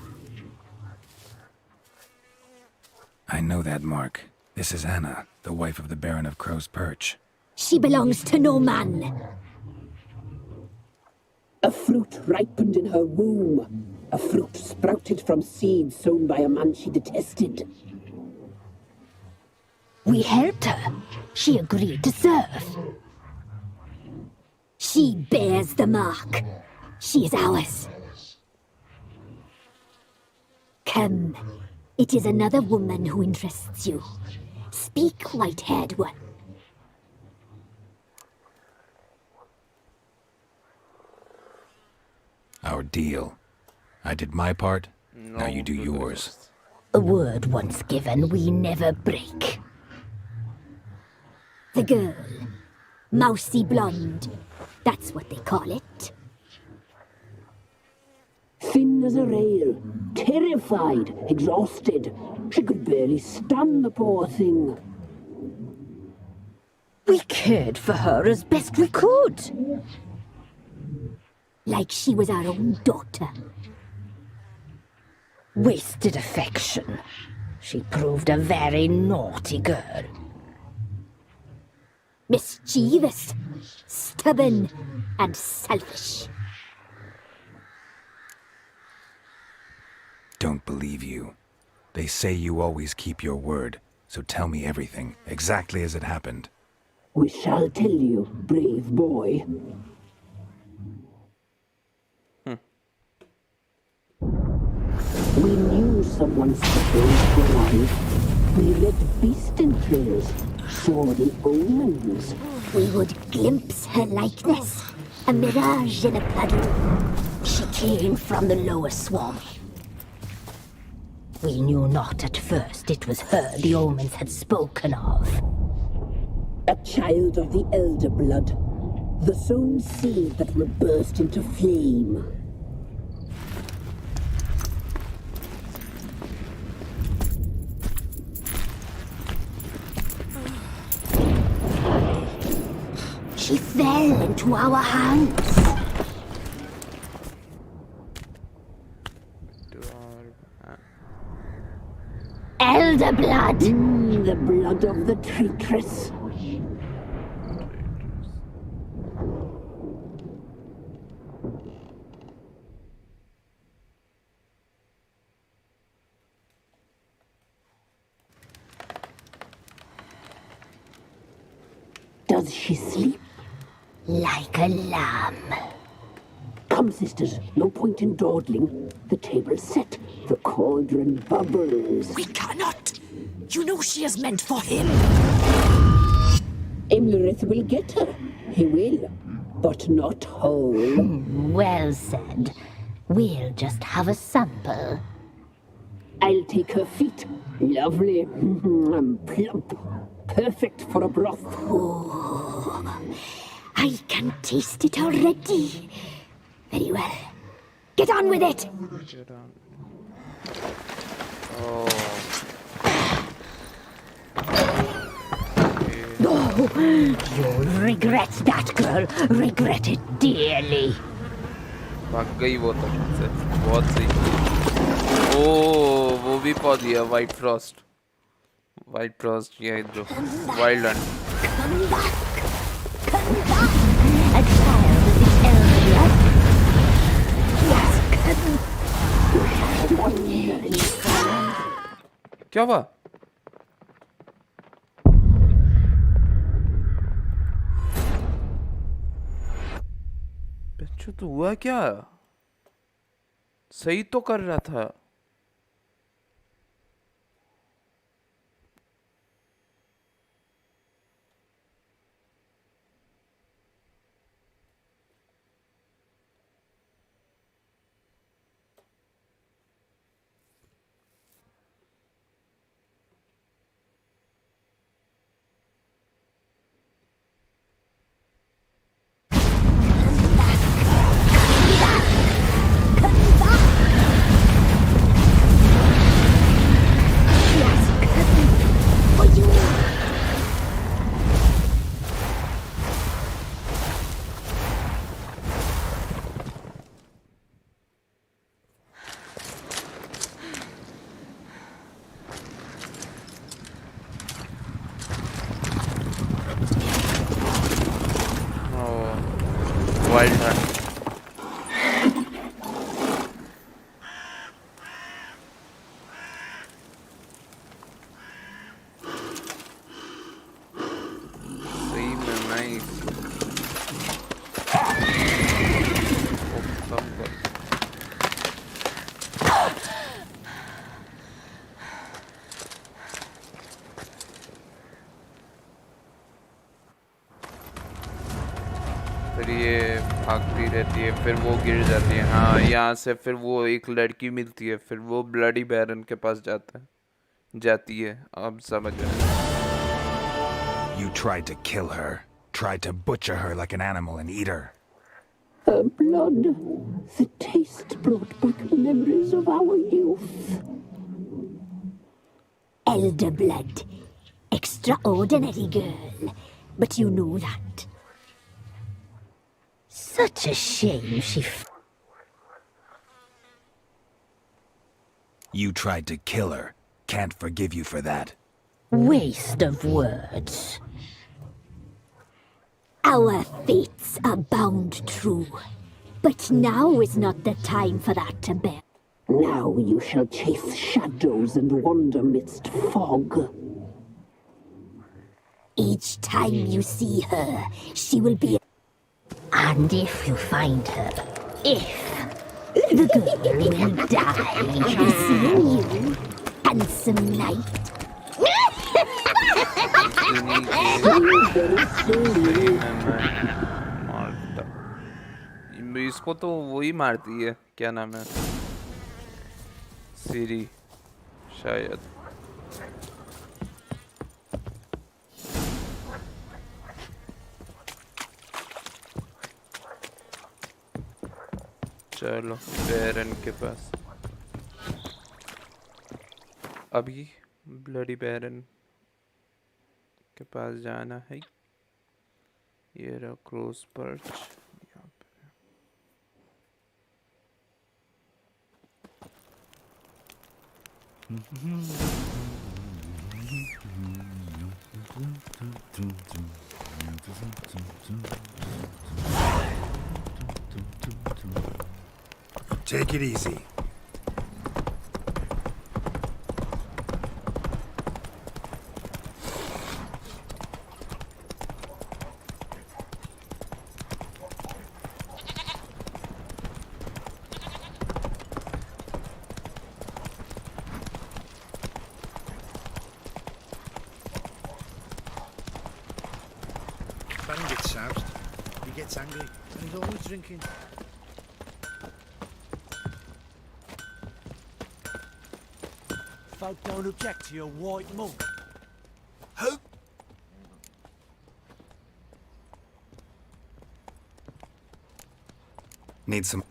I know that mark. This is Anna, the wife of the Baron of Crow's Perch. She belongs to no man. A fruit ripened in her womb. A fruit sprouted from seeds sown by a man she detested. We helped her. She agreed to serve. She bears the mark. She is ours. Come. It is another woman who interests you. Speak, white-haired one. Our deal. I did my part, now you do yours. A word once given, we never break. The girl. Mousy blonde. That's what they call it. Thin as a rail, terrified, exhausted. She could barely stand, the poor thing. We cared for her as best we could. Like she was our own daughter. Wasted affection. She proved a very naughty girl. Mischievous, stubborn, and selfish. Don't believe you. They say you always keep your word, so tell me everything, exactly as it happened. We shall tell you, brave boy. We knew someone supposed to arrive. We read beast entrails, saw the omens. We would glimpse her likeness, a mirage in a puddle. She came from the lower swamp. We knew not at first it was her the omens had spoken of. A child of the elder blood, the sown seed that will burst into flame. She fell into our hands. Elder blood! The blood of the traitress. Does she sleep? Like a lamb. Come, sisters, no point in dawdling. The table's set, the cauldron bubbles. We cannot! You know she is meant for him! Imlerith will get her. He will, but not whole. Well said. We'll just have a sample. I'll take her feet. Lovely. Plump. Perfect for a broth. Oh, I can taste it already. Very well. Get on with it! Oh. Oh, you'll regret that, girl. Regret it dearly. भाग गई वो तो से बहुत सही। ओह वो भी पा दिया वाइट फ्रॉस्ट ये जो wild Hunt. A child of the elder blood. क्या हुआ? बच्चों तो हुआ क्या? सही तो कर रहा था। वाइल्ड हंट सही में नाइस फिर ये भागती रहती है फिर वो गिर जाती है हाँ यहाँ से फिर वो एक लड़की मिलती है फिर वो ब्लडी बैरन के पास जाती है अब समझ आया You tried to kill her, tried to butcher her like an animal and eat her. Her blood, the taste brought back memories of our youth. Elder blood. Extraordinary girl. But you know that. Such a shame she... You tried to kill her. Can't forgive you for that. Waste of words. Our fates are bound true. But now is not the time for that to bear. Now you shall chase shadows and wander midst fog. Each time you see her, she will be... And if you find her, the girl will die. Seeing you, handsome knight. इसको तो वही मारती है, क्या नाम है, सीरी शायद। चलो बैरन के पास अभी ब्लडी बैरन के पास जाना है। ये रहा क्रॉस पर्च यहाँ पे। Take it easy. Bandit's soused. He gets angry, and he's always drinking. Folk don't object to your white monk. Who? Need some...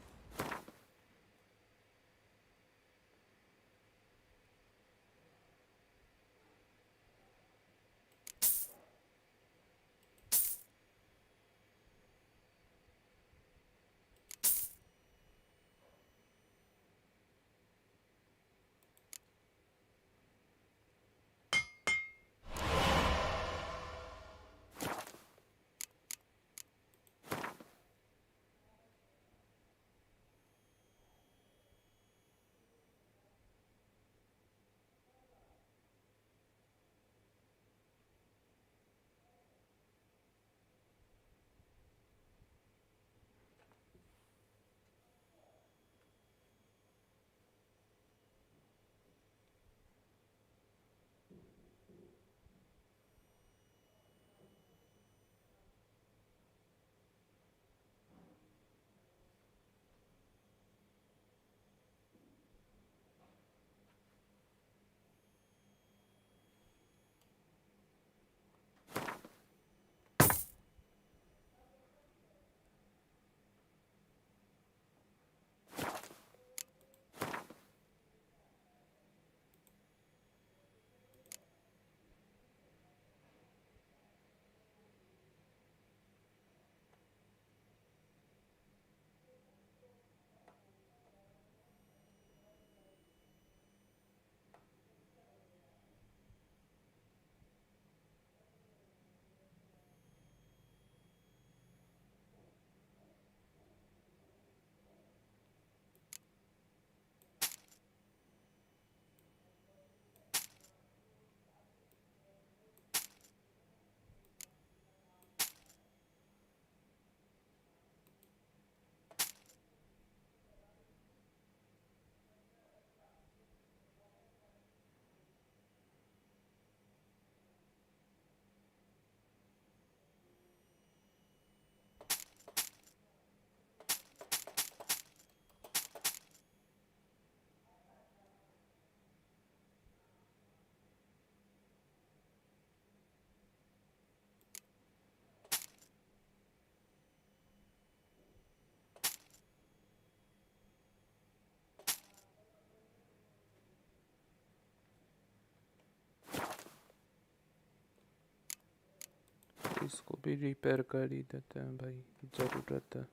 इसको भी रिपेयर कर ही देते हैं भाई, जरूरत है।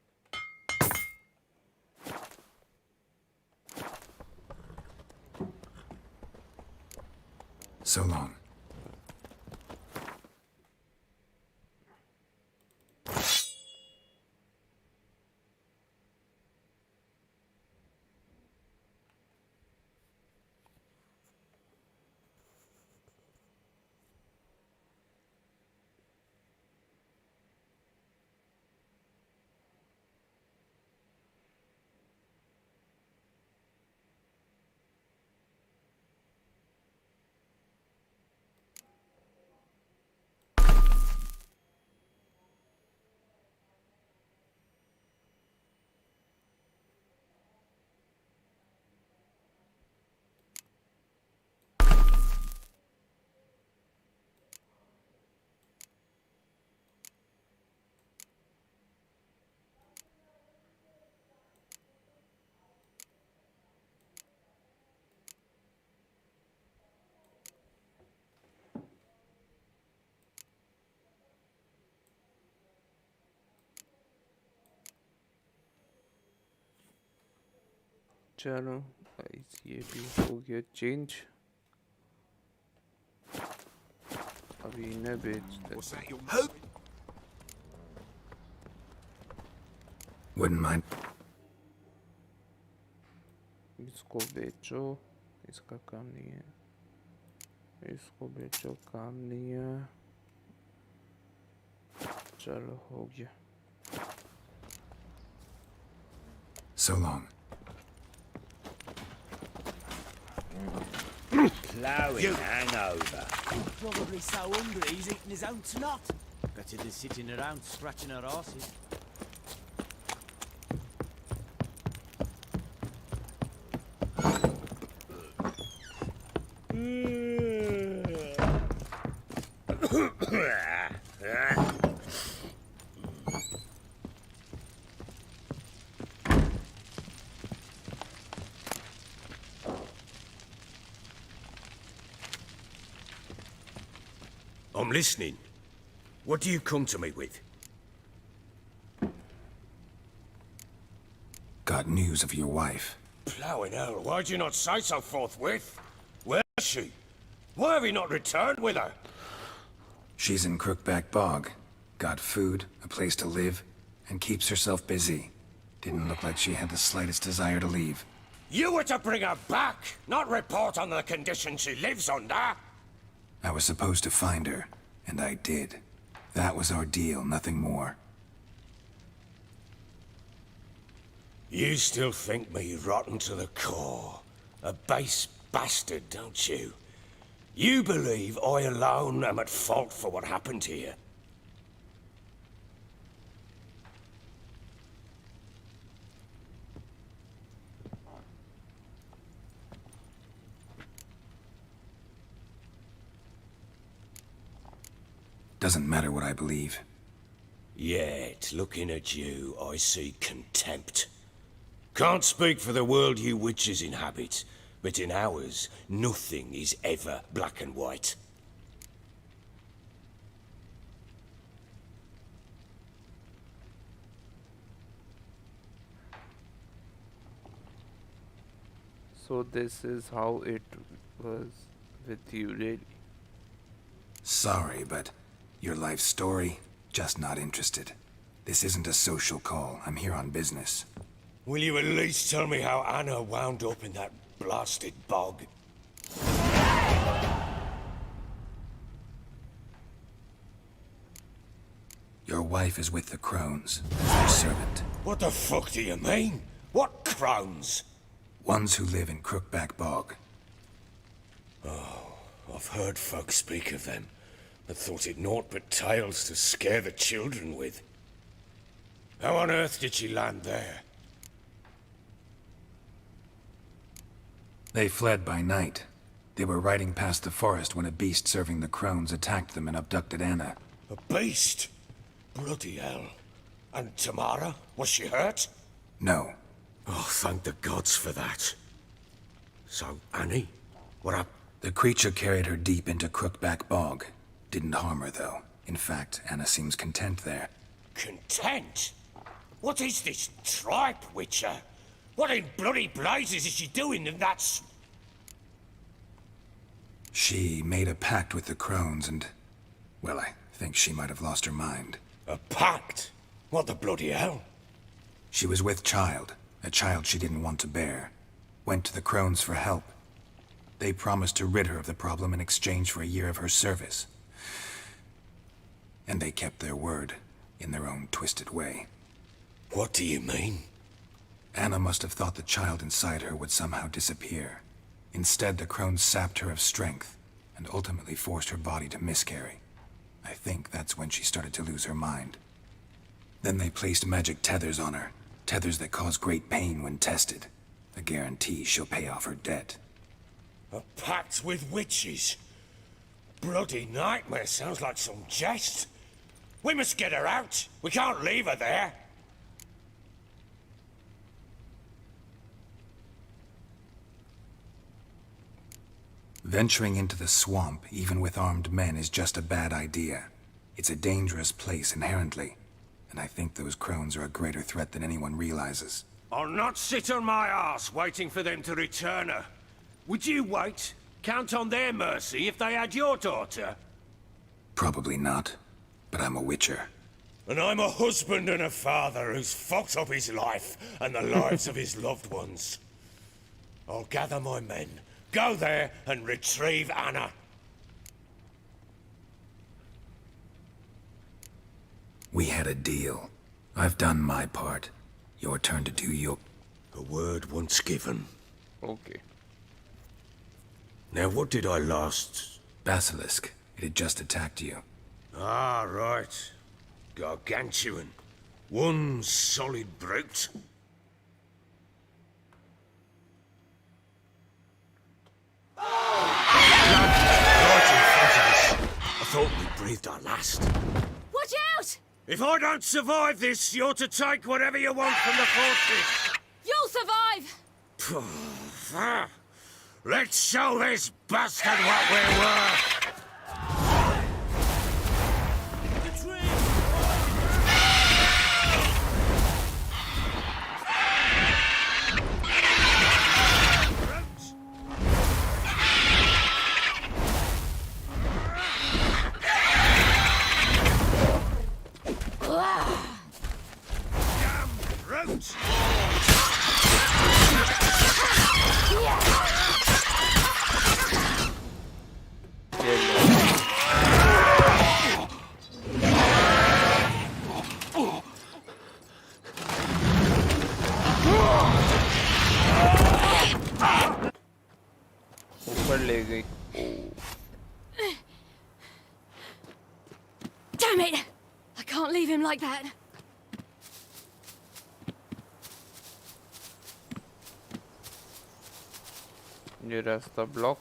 So long. चलो गाइस ये भी हो गया चेंज। अभी इन्हें बेचते हैं। Wouldn't mind. इसको बेचो, इसका काम नहीं है। इसको बेचो, काम नहीं है। चलो हो गया। So long. Plowing hangover. Probably so hungry he's eating his own snot. Better than sitting around scratching our asses. I'm listening. What do you come to me with? Got news of your wife. Plowing hell, why'd you not say so forthwith? Where is she? Why have you not returned with her? She's in Crookback Bog. Got food, a place to live, and keeps herself busy. Didn't look like she had the slightest desire to leave. You were to bring her back, not report on the condition she lives under. I was supposed to find her, and I did. That was our deal, nothing more. You still think me rotten to the core. A base bastard, don't you? You believe I alone am at fault for what happened here. Doesn't matter what I believe. Yet, looking at you, I see contempt. Can't speak for the world you witches inhabit, but in ours, nothing is ever black and white. So this is how it was with you, really? Sorry, but your life story, just not interested. This isn't a social call. I'm here on business. Will you at least tell me how Anna wound up in that blasted bog? Your wife is with the Crones, as their servant. What the fuck do you mean? What Crones? Ones who live in Crookback Bog. Oh, I've heard folk speak of them, but thought it naught but tales to scare the children with. How on earth did she land there? They fled by night. They were riding past the forest when a beast serving the Crones attacked them and abducted Anna. A beast? Bloody hell. And Tamara? Was she hurt? No. Oh, thank the gods for that. So, Annie? What up? The creature carried her deep into Crookback Bog. Didn't harm her, though. In fact, Anna seems content there. Content? What is this tripe, Witcher? What in bloody blazes is she doing in that She made a pact with the Crones and... well, I think she might have lost her mind. A pact? What the bloody hell? She was with child, a child she didn't want to bear. Went to the Crones for help. They promised to rid her of the problem in exchange for a year of her service. And they kept their word, in their own twisted way. What do you mean? Anna must have thought the child inside her would somehow disappear. Instead, the Crones sapped her of strength, and ultimately forced her body to miscarry. I think that's when she started to lose her mind. Then they placed magic tethers on her, tethers that cause great pain when tested. A guarantee she'll pay off her debt. A pact with witches? Bloody nightmare, sounds like some jest. We must get her out. We can't leave her there. Venturing into the swamp, even with armed men, is just a bad idea. It's a dangerous place inherently, and I think those Crones are a greater threat than anyone realizes. I'll not sit on my arse waiting for them to return her. Would you wait? Count on their mercy if they had your daughter? Probably not, but I'm a witcher. And I'm a husband and a father who's fucked up his life and the lives of his loved ones. I'll gather my men, go there and retrieve Anna. We had a deal. I've done my part. Your turn to do your... A word once given. Okay. Now what did I last... Basilisk. It had just attacked you. Ah, right. Gargantuan. One solid brute. Right in front of us. I thought we breathed our last. Watch out! If I don't survive this, you're to take whatever you want from the fortress. You'll survive! Let's show this bastard what we're worth. ऊपर ले गई. Damn it! I can't leave him like that. ये रास्ता block.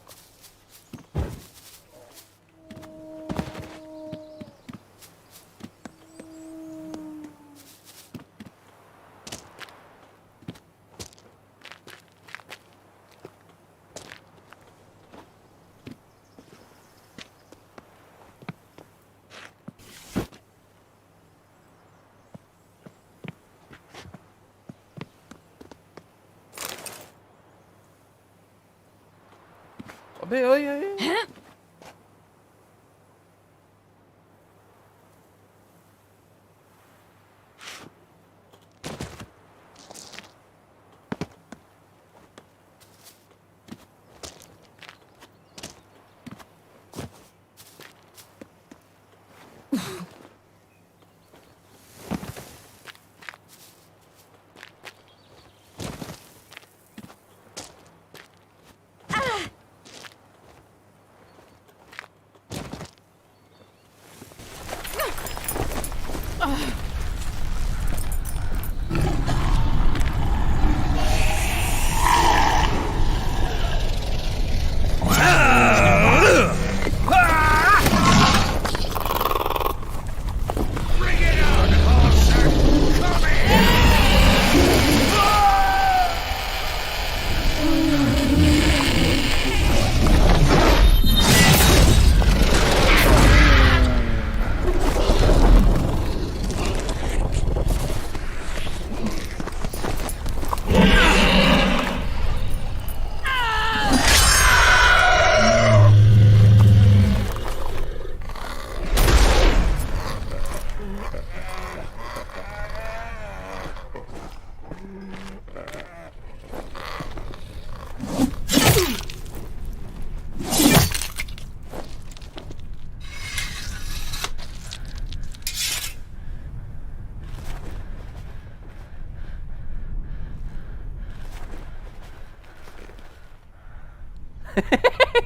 अबे ओए ओए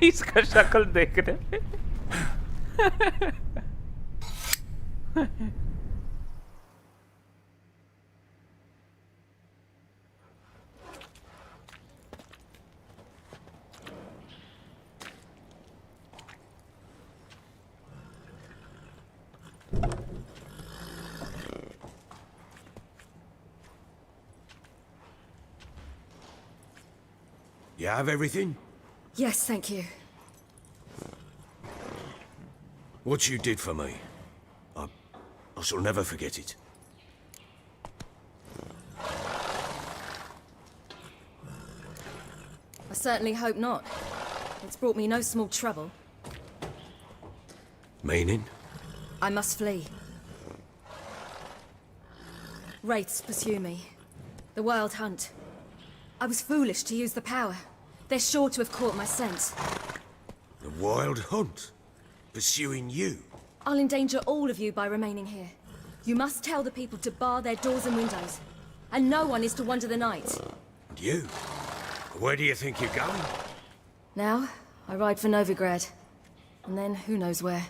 इसका शक्ल देख रहे. You have everything? Yes, thank you. What you did for me, I shall never forget it. certainly hope not. It's brought me no small trouble. Meaning? I must flee. Wraiths pursue me. The Wild Hunt. I was foolish to use the power. They're sure to have caught my scent. The Wild Hunt? Pursuing you? I'll endanger all of you by remaining here. You must tell the people to bar their doors and windows. And no one is to wander the night. And you? Where do you think you're going? Now, I ride for Novigrad. And then who knows where.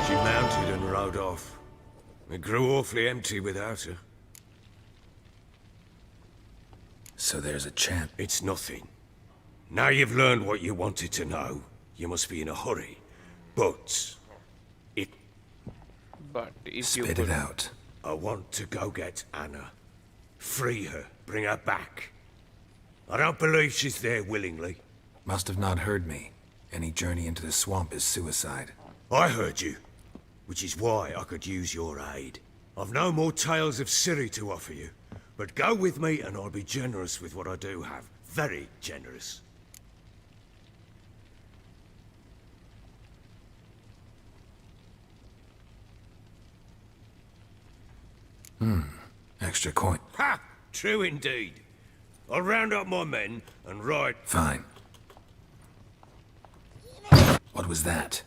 She mounted and rode off. It grew awfully empty without her. So there's a chance. It's nothing. Now you've learned what you wanted to know, you must be in a hurry. But if Spit it out. I want to go get Anna. Free her, bring her back. I don't believe she's there willingly. Must have not heard me. Any journey into the swamp is suicide. I heard you, which is why I could use your aid. I've no more tales of Ciri to offer you, but go with me and I'll be generous with what I do have. Very generous. Extra coin. Ha! True indeed. I'll round up my men and ride... Fine. What was that?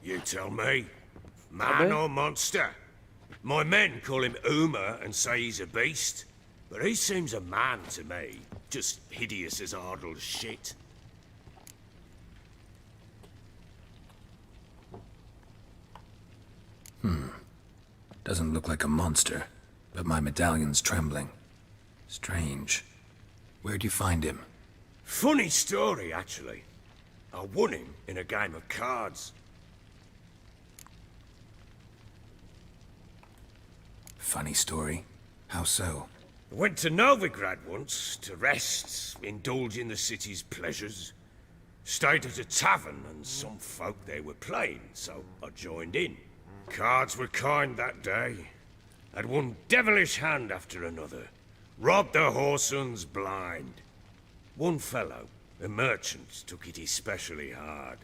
You tell me. Man or monster? My men call him Uma and say he's a beast. But he seems a man to me. Just hideous as Ardle's shit. Doesn't look like a monster, but my medallion's trembling. Strange. Where'd you find him? Funny story, actually. I won him in a game of cards. Funny story? How so? I went to Novigrad once to rest, indulge in the city's pleasures. Stayed at a tavern and some folk there were playing, so I joined in. Cards were kind that day. Had one devilish hand after another. Robbed the whoresons blind. One fellow, a merchant, took it especially hard.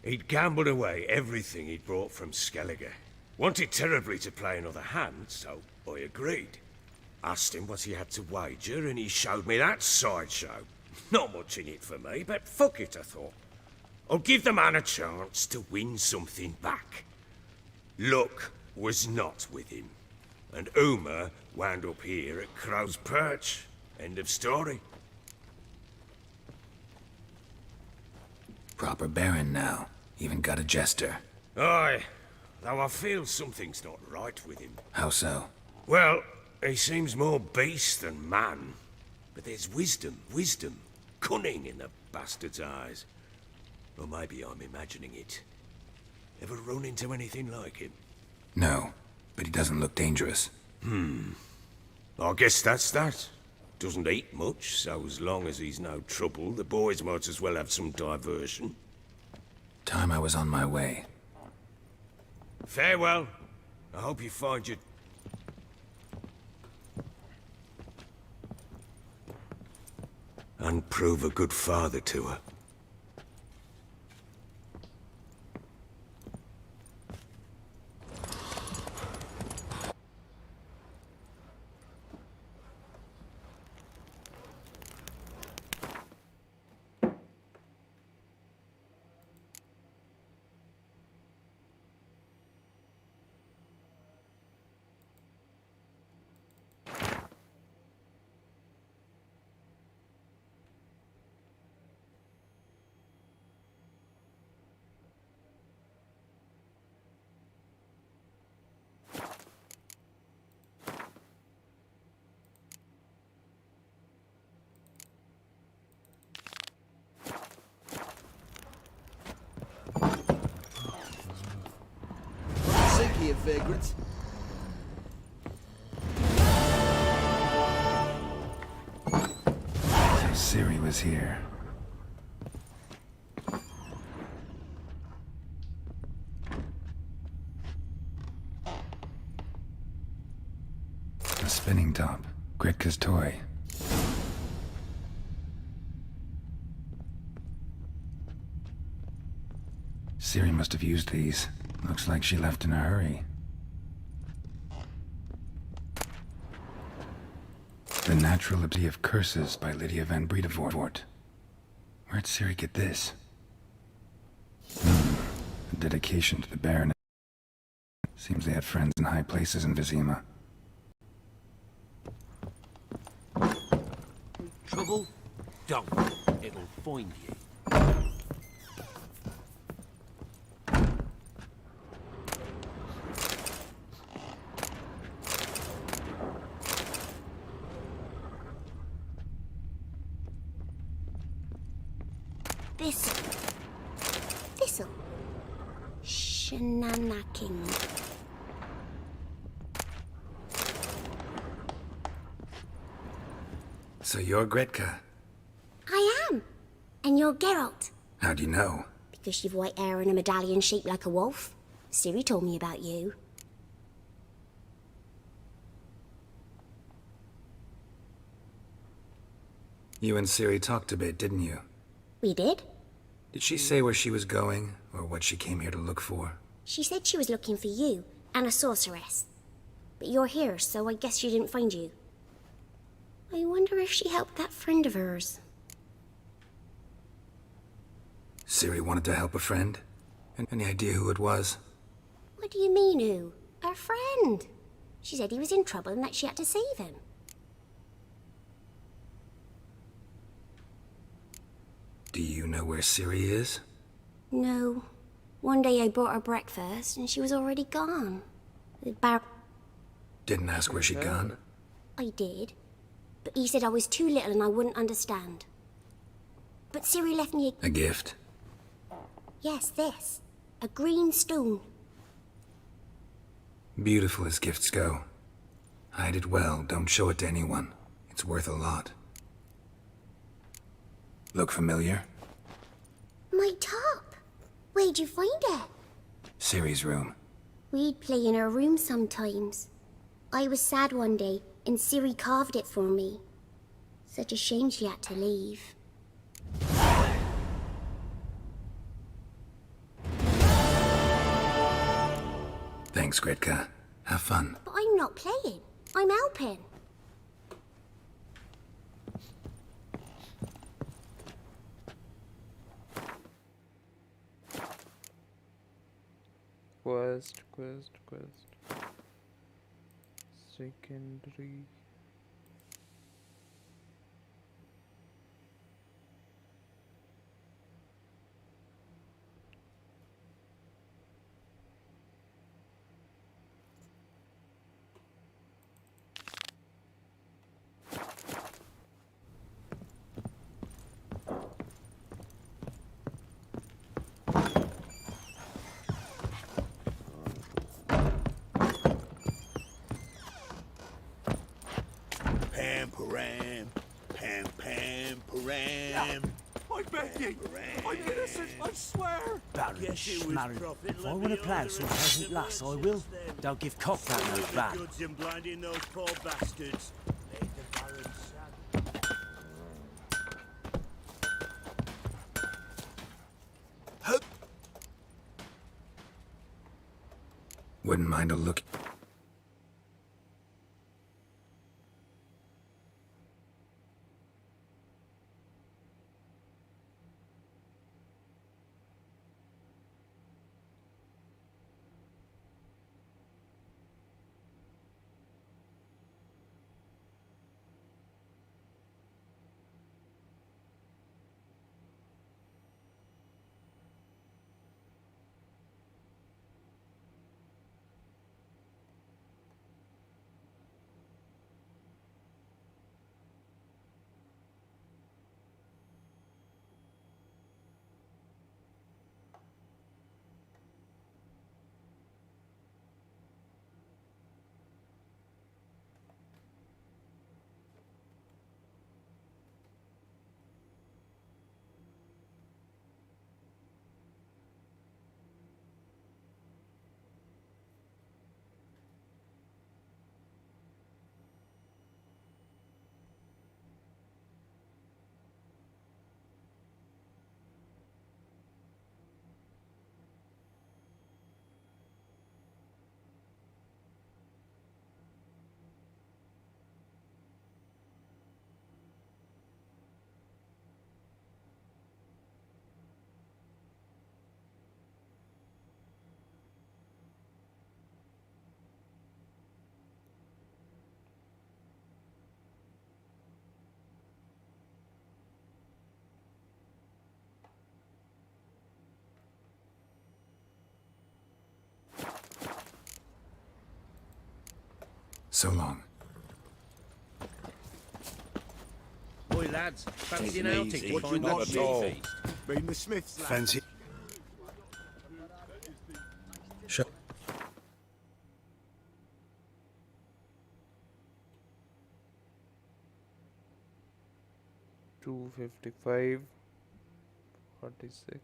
He'd gambled away everything he'd brought from Skellige. Wanted terribly to play another hand, so I agreed. Asked him what he had to wager, and he showed me that sideshow. Not much in it for me, but fuck it, I thought. I'll give the man a chance to win something back. Luck was not with him, and Uma wound up here at Crow's Perch. End of story. Proper baron now. Even got a jester. Aye, though I feel something's not right with him. How so? Well, he seems more beast than man. But there's wisdom, cunning in the bastard's eyes. Or maybe I'm imagining it. Ever run into anything like him? No, but he doesn't look dangerous. I guess that's that. Doesn't eat much, so as long as he's no trouble, the boys might as well have some diversion. Time I was on my way. Farewell. I hope you find your... and prove a good father to her. Here, vagrants. So Ciri was here. A spinning top. Gretka's toy. Ciri must have used these. Looks like she left in a hurry. The Natural Ability of Curses by Lydia van Bredevoort. Where'd Ciri get this? A dedication to the Baron. Seems they had friends in high places in Vizima. Trouble? Don't. It'll find you. Thistle. Shenanacking. So you're Gretka. I am. And you're Geralt. How do you know? Because you've white hair and a medallion shaped like a wolf. Ciri told me about you. You and Ciri talked a bit, didn't you? We did? Did she say where she was going, or what she came here to look for? She said she was looking for you and a sorceress. But you're here, so I guess she didn't find you. I wonder if she helped that friend of hers. Ciri wanted to help a friend? Any idea who it was? What do you mean, who? Her friend. She said he was in trouble and that she had to save him. Do you know where Ciri is? No. One day I bought her breakfast and she was already gone. Didn't ask where she'd gone? I did. But he said I was too little and I wouldn't understand. But Ciri left me a gift? Yes, this. A green stone. Beautiful as gifts go. Hide it well, don't show it to anyone. It's worth a lot. Look familiar? My top. Where'd you find it? Ciri's room. We'd play in her room sometimes. I was sad one day, and Ciri carved it for me. Such a shame she had to leave. Thanks, Gretka. Have fun. But I'm not playing. I'm helping. Quest. Secondary. I beg you! I'm innocent, I swear! Baron, Schmarren. If I want to plough some peasant lass, I will. Don't give cock that note back. Goods in blinding those poor bastards. Made the Baron sad. Wouldn't mind a look. So long. Boy, lads, fancy an outing easy. to What find you that want meat at all? feast? Been the Smiths, lad. Fancy. Shut. 255, 46.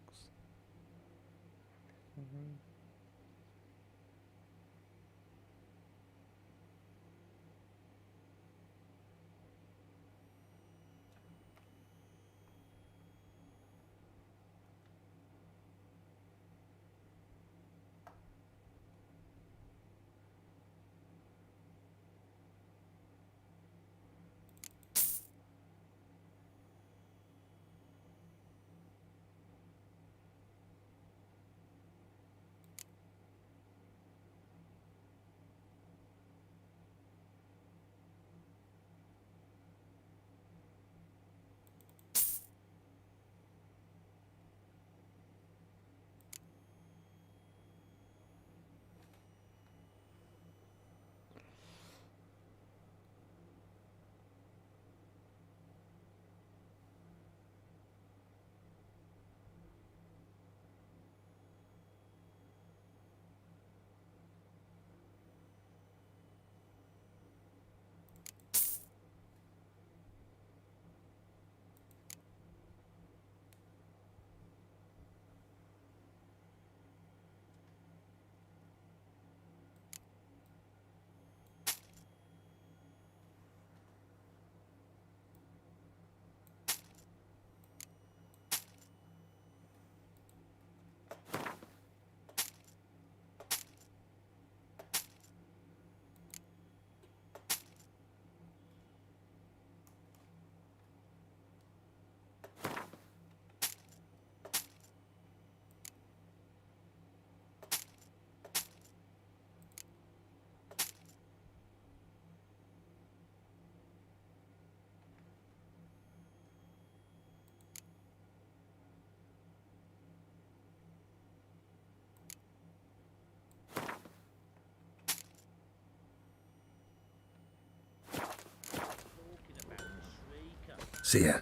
See ya.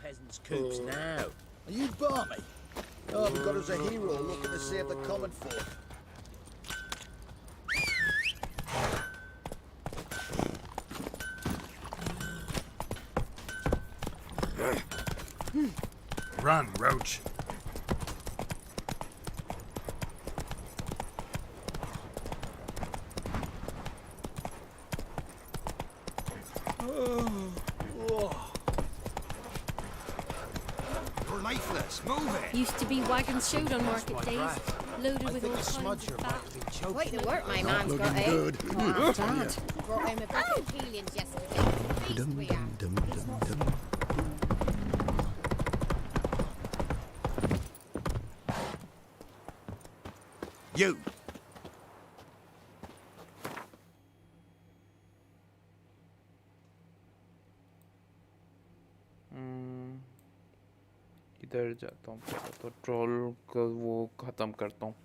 Peasants' coops now. Are you barmy? Oh, we've got us a hero looking to save the common folk. Run, Roach. You're lifeless. Move it. Used to be wagons showed on market days, loaded with all the kinds smudger of might fat. have been choking. Quite the work my Not man's got, looking eh? good. Not after that. Brought him a bucket of heliums yesterday. Beast we are. You. इधर जाता हूँ पहले तो troll का वो खत्म करता हूँ.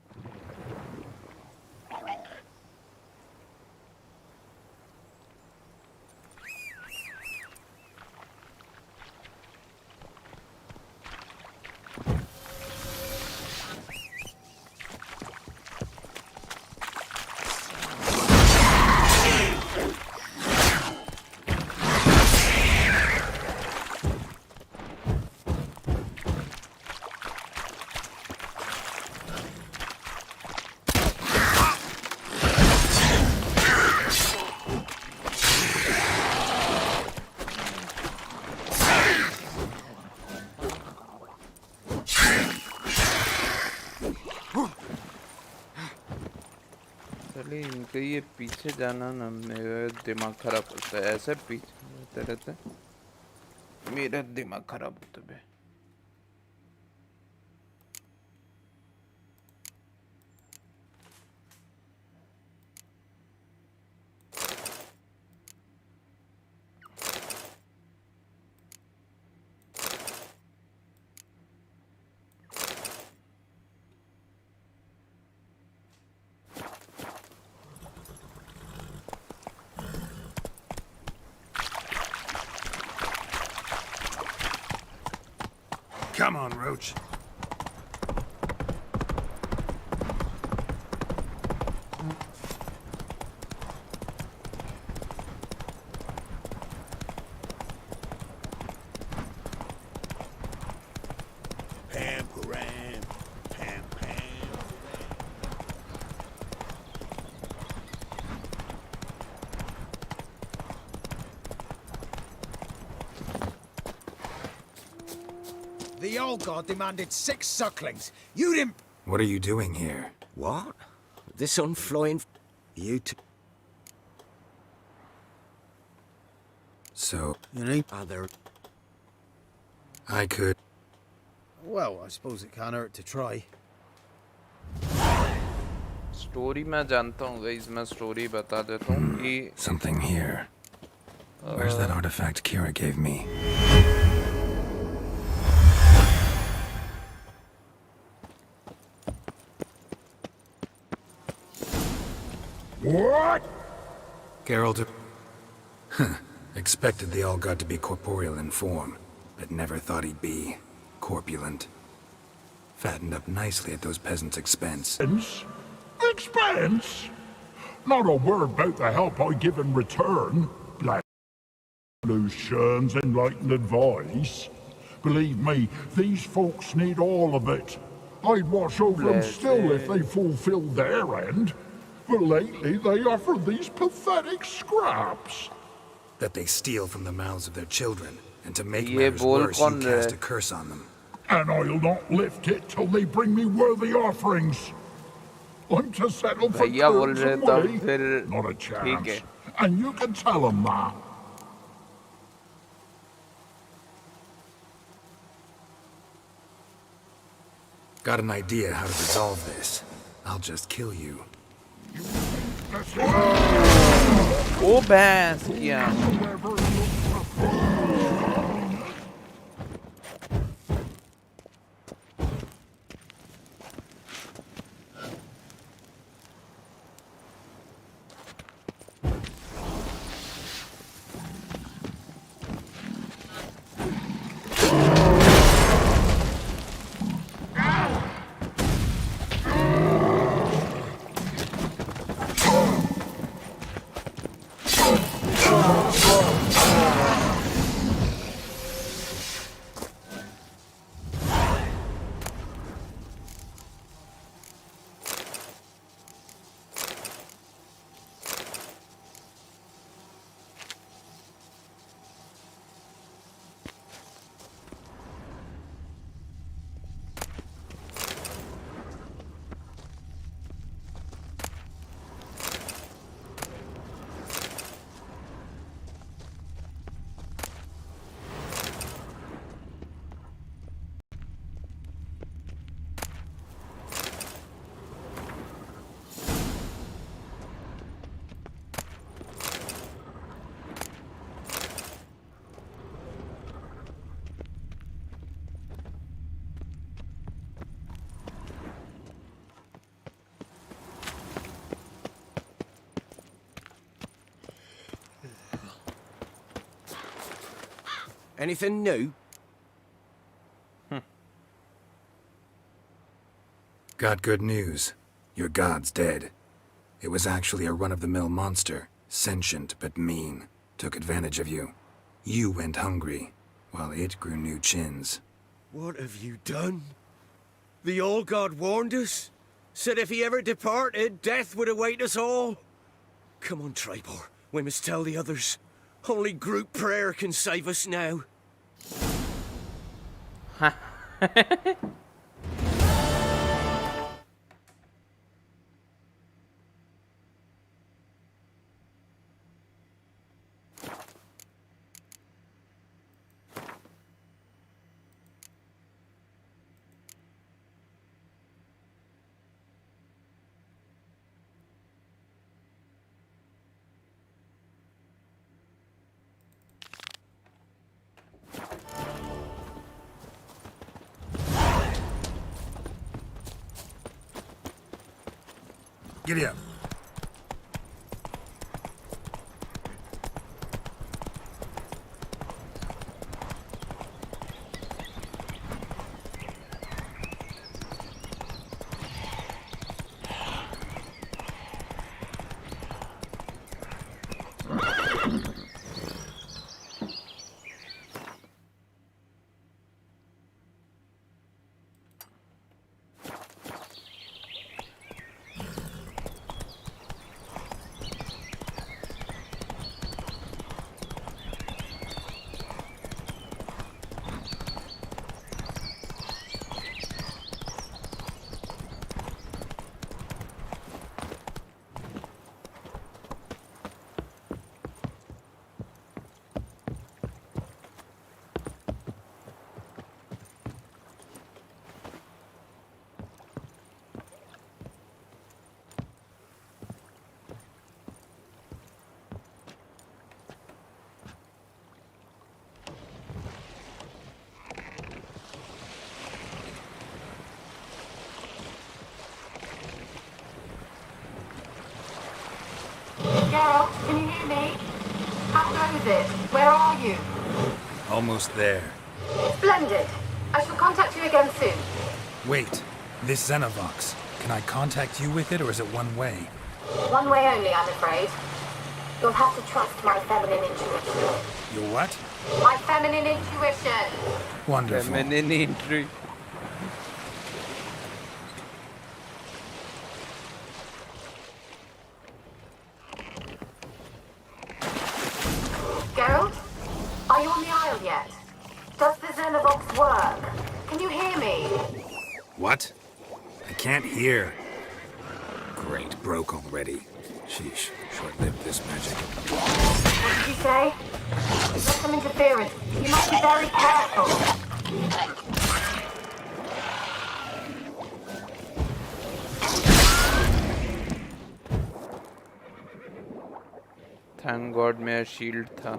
चलिए इनके ये पीछे जाना ना मेरा दिमाग खराब होता है. ऐसे पीछे रहते मेरा दिमाग खराब होता है. Come on, Roach. Pam, Param, Pam, Pam. The old god demanded 6 sucklings. You didn't... What are you doing here? What? This unflying... You t... So, Are there... I could... Well, I suppose it can't hurt to try. Story मैं जानता हूँ guys मैं story बता देता हूँ कि Something here. Where's that artifact Kira gave me? What? Geralt... Expected the All-God to be corporeal in form, but never thought he'd be corpulent. Fattened up nicely at those peasants' expense. Expense? Not a word about the help I give in return. Black Blue Shern's enlightened advice. Believe me, these folks need all of it. I'd watch over them still if they fulfilled their end. But lately they offer these pathetic scraps. That they steal from the mouths of their children, and to make ये matters बोल worse, you कौन cast रहा a curse on them. And I'll not lift it till they bring me worthy offerings. I'm to settle for भैया बोल curds रहे and तब whey. फिर Not a ठीक chance. है And you can tell them that. Got an idea how to resolve this. I'll just kill you. ओ भैंस क्या Anything new? Got good news. Your god's dead. It was actually a run-of-the-mill monster, sentient but mean. Took advantage of you. You went hungry, while it grew new chins. What have you done? The All God warned us? Said if he ever departed, death would await us all? Come on, Trapor. We must tell the others. Only group prayer can save us now. Giddy up. Hello? Can you hear me? How goes it? Where are you? Almost there. Splendid. I shall contact you again soon. Wait, this Xenovox. Can I contact you with it, or is it one way? One way only, I'm afraid. You'll have to trust my feminine intuition. Your what? My feminine intuition. Wonderful. Feminine intuition. Geralt? Are you on the Isle yet? Does the Xenovox work? Can you hear me? What? I can't hear. Great, broke already. Sheesh, short-lived this magic. What did you say? There's some interference. You must be very careful. Thank God मेरा shield था.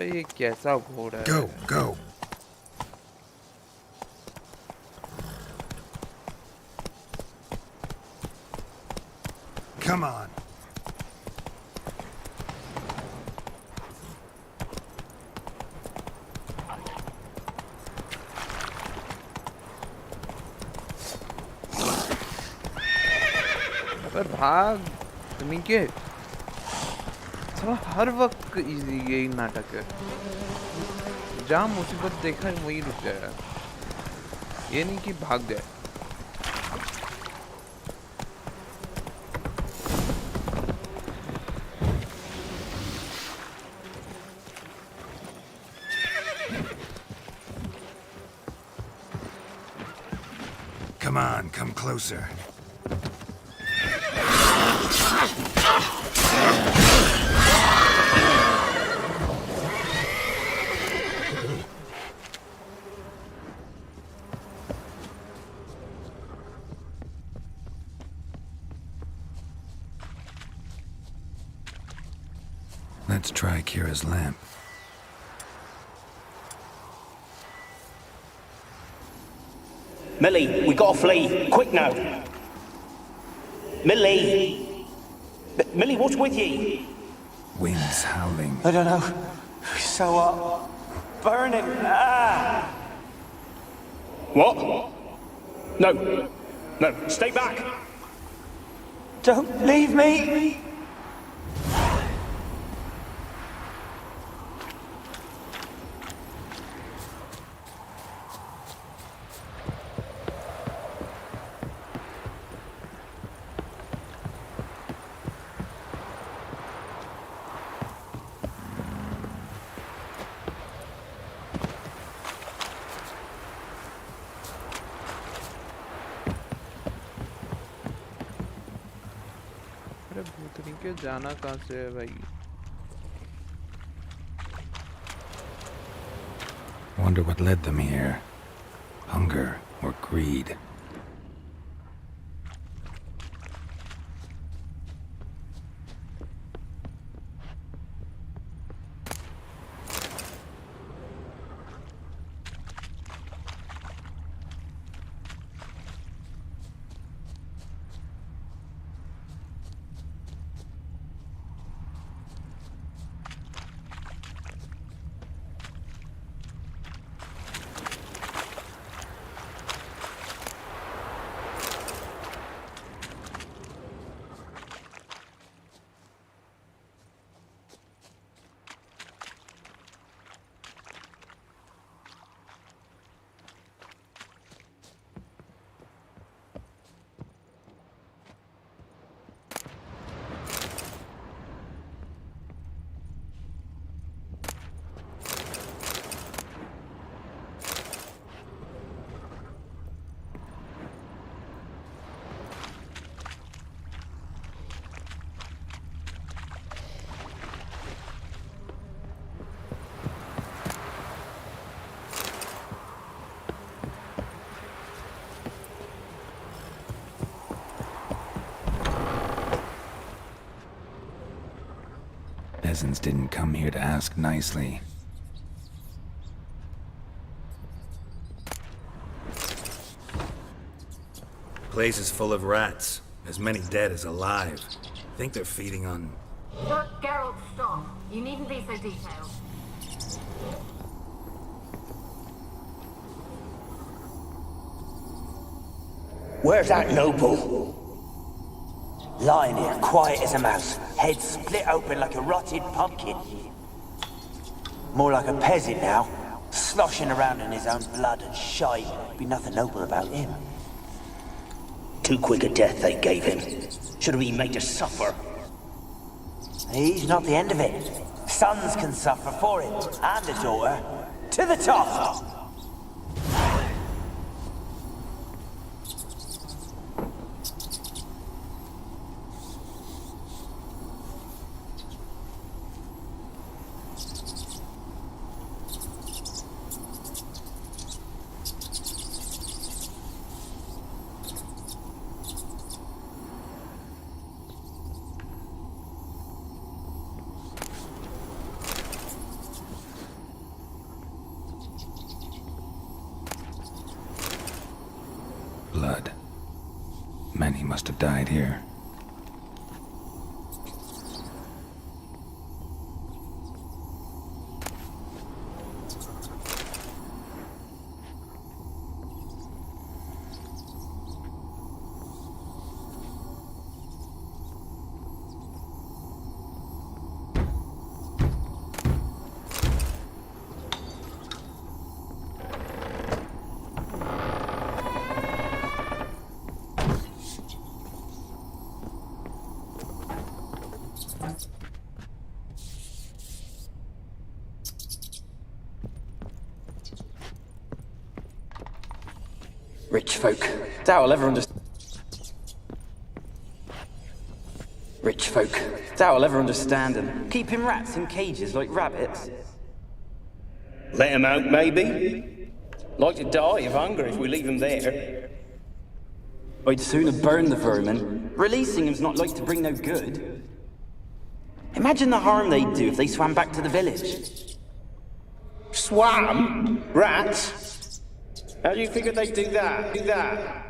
ये कैसा घोड़ा है? Go, go. Come on. पर भाग तुम्हें के हर वक्त यही नाटक है. जहाँ मुसीबत देखा है वहीं रुक जाए. ये नहीं कि भाग जाए. Come on, come closer. Let's try Kira's lamp. Millie, we gotta flee. Quick now. Millie! Millie, what's with ye? Winds howling. I don't know. So what? Burning. Ah! What? No. No, stay back. Don't leave me. अरे भूतनी के जाना कहाँ से है भाई? Wonder what led them here. Hunger or greed? Peasants didn't come here to ask nicely. Place is full of rats. As many dead as alive. Think they're feeding on... Geralt, stop. You needn't be so detailed. Where's that noble? Lying here, quiet as a mouse, head split open like a rotted pumpkin. More like a peasant now, sloshing around in his own blood and shite. Be nothing noble about him. Too quick a death they gave him. Should have been made to suffer. He's not the end of it. Sons can suffer for it, and a daughter. To the top! Blood. Many must have died here. Rich folk. Doubt I'll ever understand. Rich folk. Doubt I'll ever understand them. Keeping rats in cages like rabbits. Let them out, maybe? Like to die of hunger if we leave them there. I'd sooner burn the vermin. Releasing them's not like to bring no good. Imagine the harm they'd do if they swam back to the village. Swam? Rats? How do you figure they'd do that?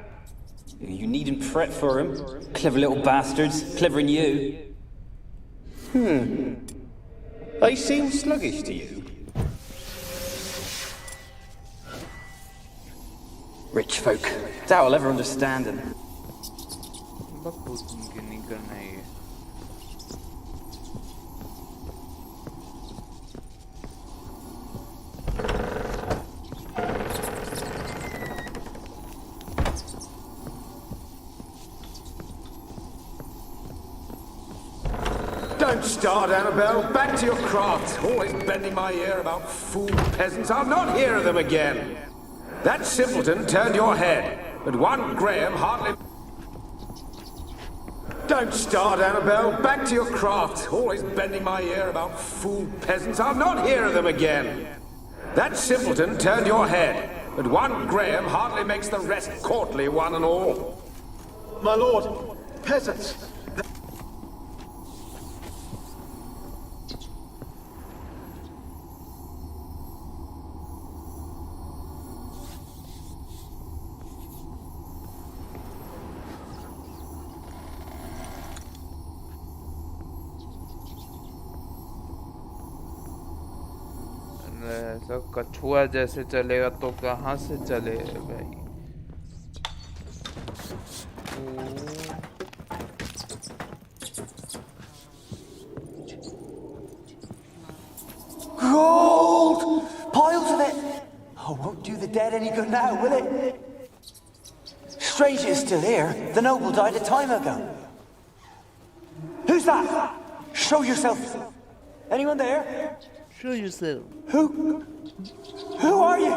You needn't fret for them. Clever little bastards. Clever than you. They seem sluggish to you. Rich folk. Doubt I'll ever understand them. Don't start, Annabelle. Back to your craft. Always bending my ear about fool peasants. I'll not hear of them again. That simpleton turned your head, but one Graham hardly... Don't start, Annabelle. Back to your craft. Always bending my ear about fool peasants. I'll not hear of them again. That simpleton turned your head, but one Graham hardly makes the rest courtly, one and all. My lord, peasants! ऐसा कछुआ जैसे चलेगा तो कहाँ से चले भाई? Gold! Piles of it! Oh, won't do the dead any good now, will it? Strange it's still here. The noble died a time ago. Who's that? Show yourself. Anyone there? Show yourself. Who? Who are you?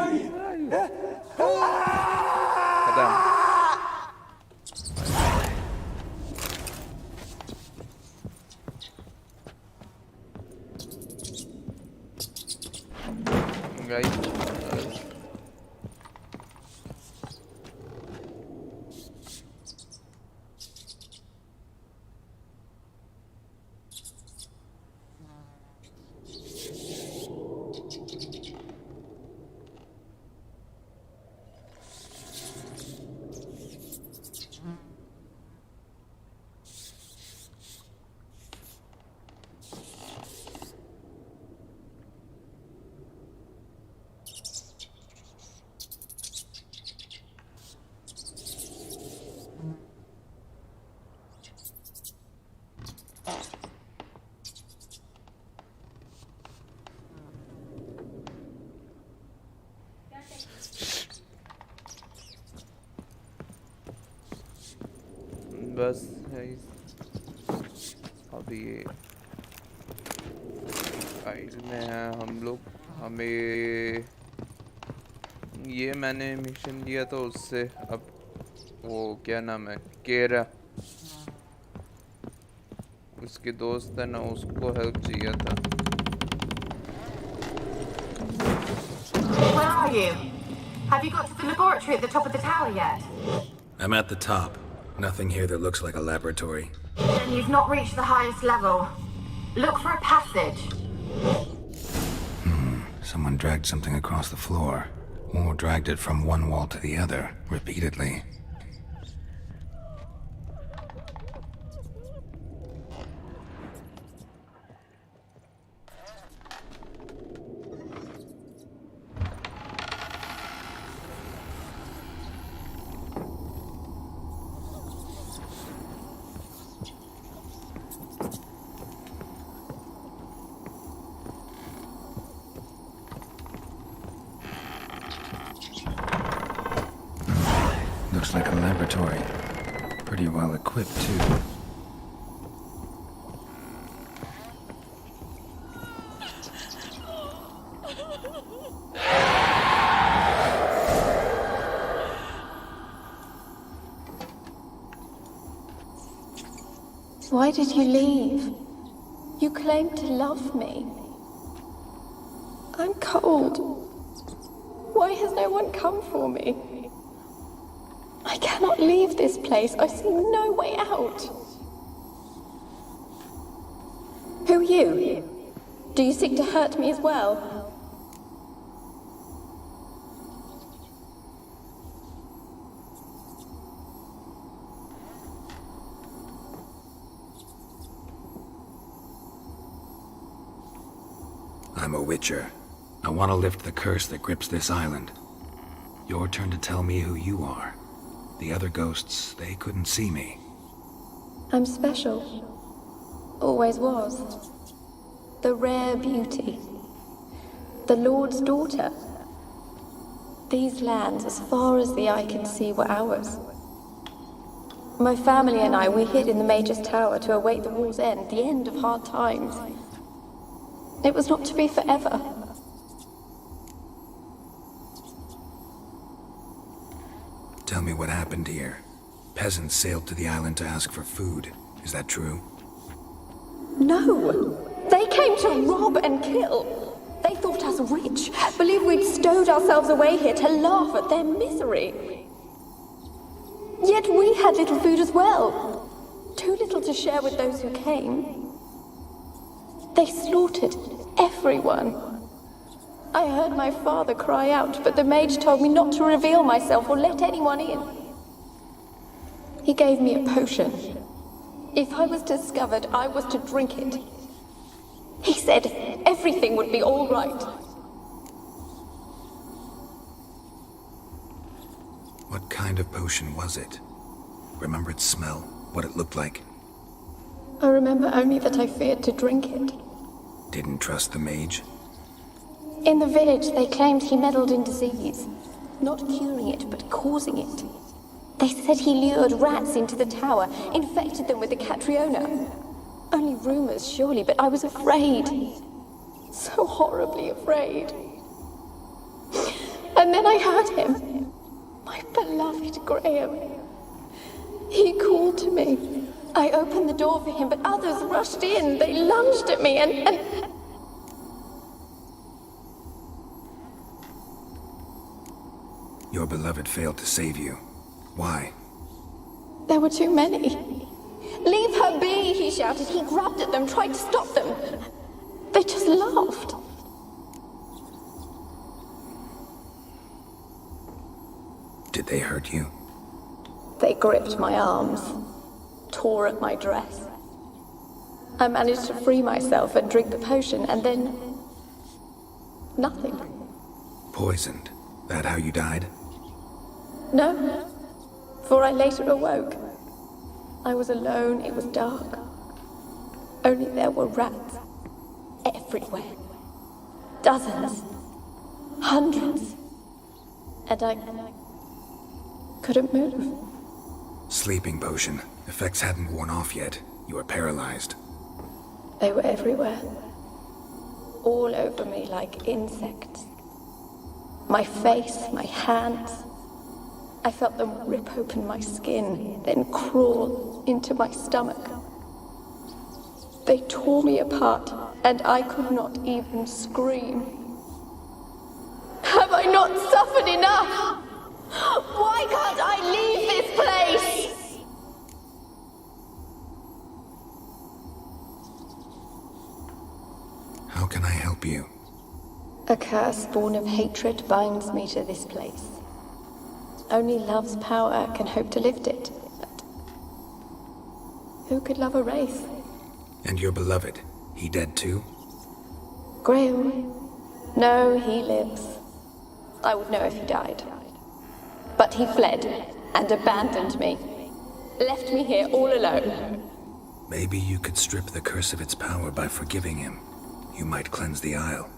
बस अभी file में है हम लोग. हमें ये मैंने mission दिया तो उससे अब वो क्या नाम है केरा उसके दोस्त है ना उसको हेल्प चाहिए था. Where are you? Have you got to the laboratory at the top of the tower yet? I'm at the top. Nothing here that looks like a laboratory. Then you've not reached the highest level. Look for a passage. Someone dragged something across the floor. Or dragged it from one wall to the other, repeatedly. Looks like a laboratory. Pretty well equipped, too. Why did you leave? You claimed to love me. I'm cold. Why has no one come for me? I cannot leave this place. I see no way out. Who are you? Do you seek to hurt me as well? I'm a witcher. I want to lift the curse that grips this island. Your turn to tell me who you are. The other ghosts, they couldn't see me. I'm special. Always was. The rare beauty. The Lord's daughter. These lands, as far as the eye can see, were ours. My family and I, we hid in the Major's Tower to await the war's end, the end of hard times. It was not to be forever. Tell me what happened here. Peasants sailed to the island to ask for food. Is that true? No! They came to rob and kill. They thought us rich, believed believe we'd stowed ourselves away here to laugh at their misery. Yet we had little food as well. Too little to share with those who came. They slaughtered everyone. I heard my father cry out, but the mage told me not to reveal myself or let anyone in. He gave me a potion. If I was discovered, I was to drink it. He said everything would be all right. What kind of potion was it? Remember its smell? What it looked like? I remember only that I feared to drink it. Didn't trust the mage? In the village, they claimed he meddled in disease. Not curing it, but causing it. They said he lured rats into the tower, infected them with the Catriona. Only rumors, surely, but I was afraid. So horribly afraid. And then I heard him. My beloved Graham. He called to me. I opened the door for him, but others rushed in. They lunged at me and... Your beloved failed to save you. Why? There were too many. Leave her be, he shouted. He grabbed at them, tried to stop them. They just laughed. Did they hurt you? They gripped my arms, tore at my dress. I managed to free myself and drink the potion, and then... nothing. Poisoned. That how you died? No, for I later awoke. I was alone, it was dark. Only there were rats everywhere. Dozens. Hundreds. And I couldn't move. Sleeping potion. Effects hadn't worn off yet. You were paralyzed. They were everywhere. All over me like insects. My face, my hands. I felt them rip open my skin, then crawl into my stomach. They tore me apart, and I could not even scream. Have I not suffered enough? Why can't I leave this place? How can I help you? A curse born of hatred binds me to this place. Only love's power can hope to lift it. But who could love a wraith? And your beloved, he dead too? Graham? No, he lives. I would know if he died. But he fled and abandoned me. Left me here all alone. Maybe you could strip the curse of its power by forgiving him. You might cleanse the Isle.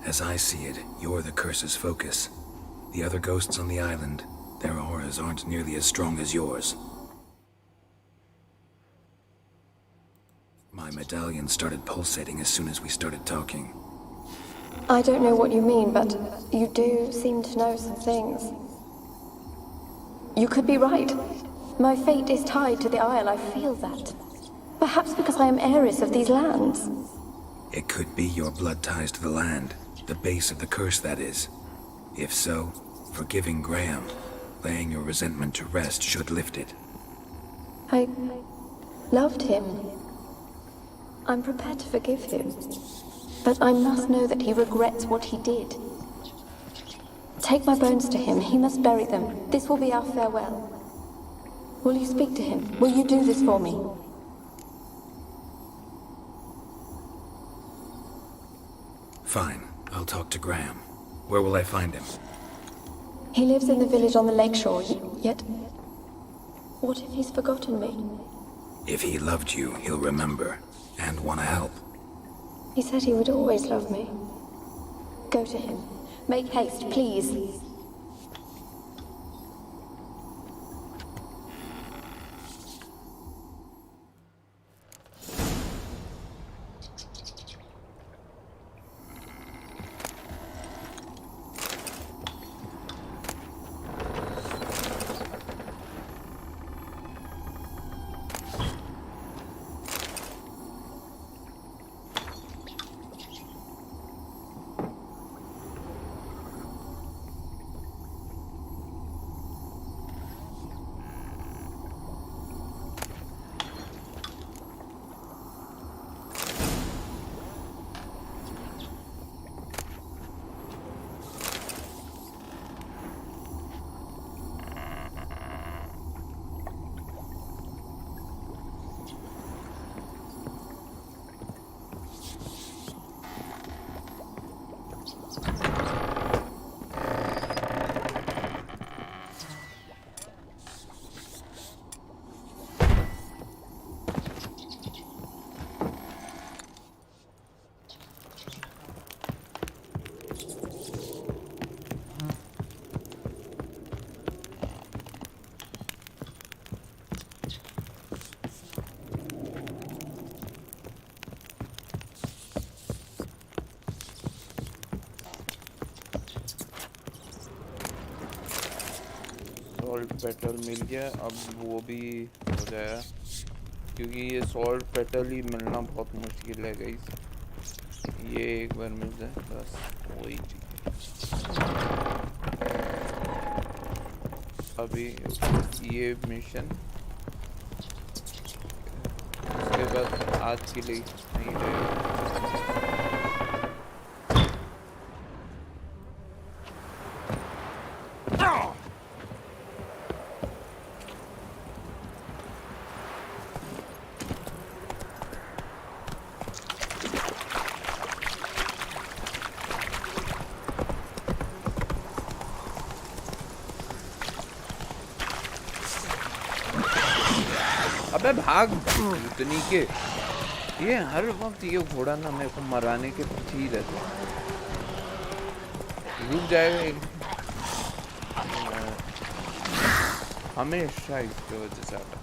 As I see it, you're the curse's focus. The other ghosts on the island, their auras aren't nearly as strong as yours. My medallion started pulsating as soon as we started talking. I don't know what you mean, but you do seem to know some things. You could be right. My fate is tied to the Isle, I feel that. Perhaps because I am heiress of these lands. It could be your blood ties to the land. The base of the curse, that is. If so, forgiving Graham, laying your resentment to rest should lift it. I loved him. I'm prepared to forgive him. But I must know that he regrets what he did. Take my bones to him. He must bury them. This will be our farewell. Will you speak to him? Will you do this for me? Fine. I'll talk to Graham. Where will I find him? He lives in the village on the lakeshore, yet... what if he's forgotten me? If he loved you, he'll remember, and want to help. He said he would always love me. Go to him. Make haste, please. Saltpetre मिल गया, अब वो भी हो जाएगा क्योंकि ये salt petal ही मिलना बहुत मुश्किल है गाइस। ये एक बार मिल जाए बस वही ठीक है। अभी ये मिशन उसके बाद आज के लिए नहीं रहेगा। अबे भाग उतनी के, ये हर वक्त ये घोड़ा ना मेरे को मराने के पीछे ही रहता है। रुक जाएगा हमेशा इसकी वजह से आता है।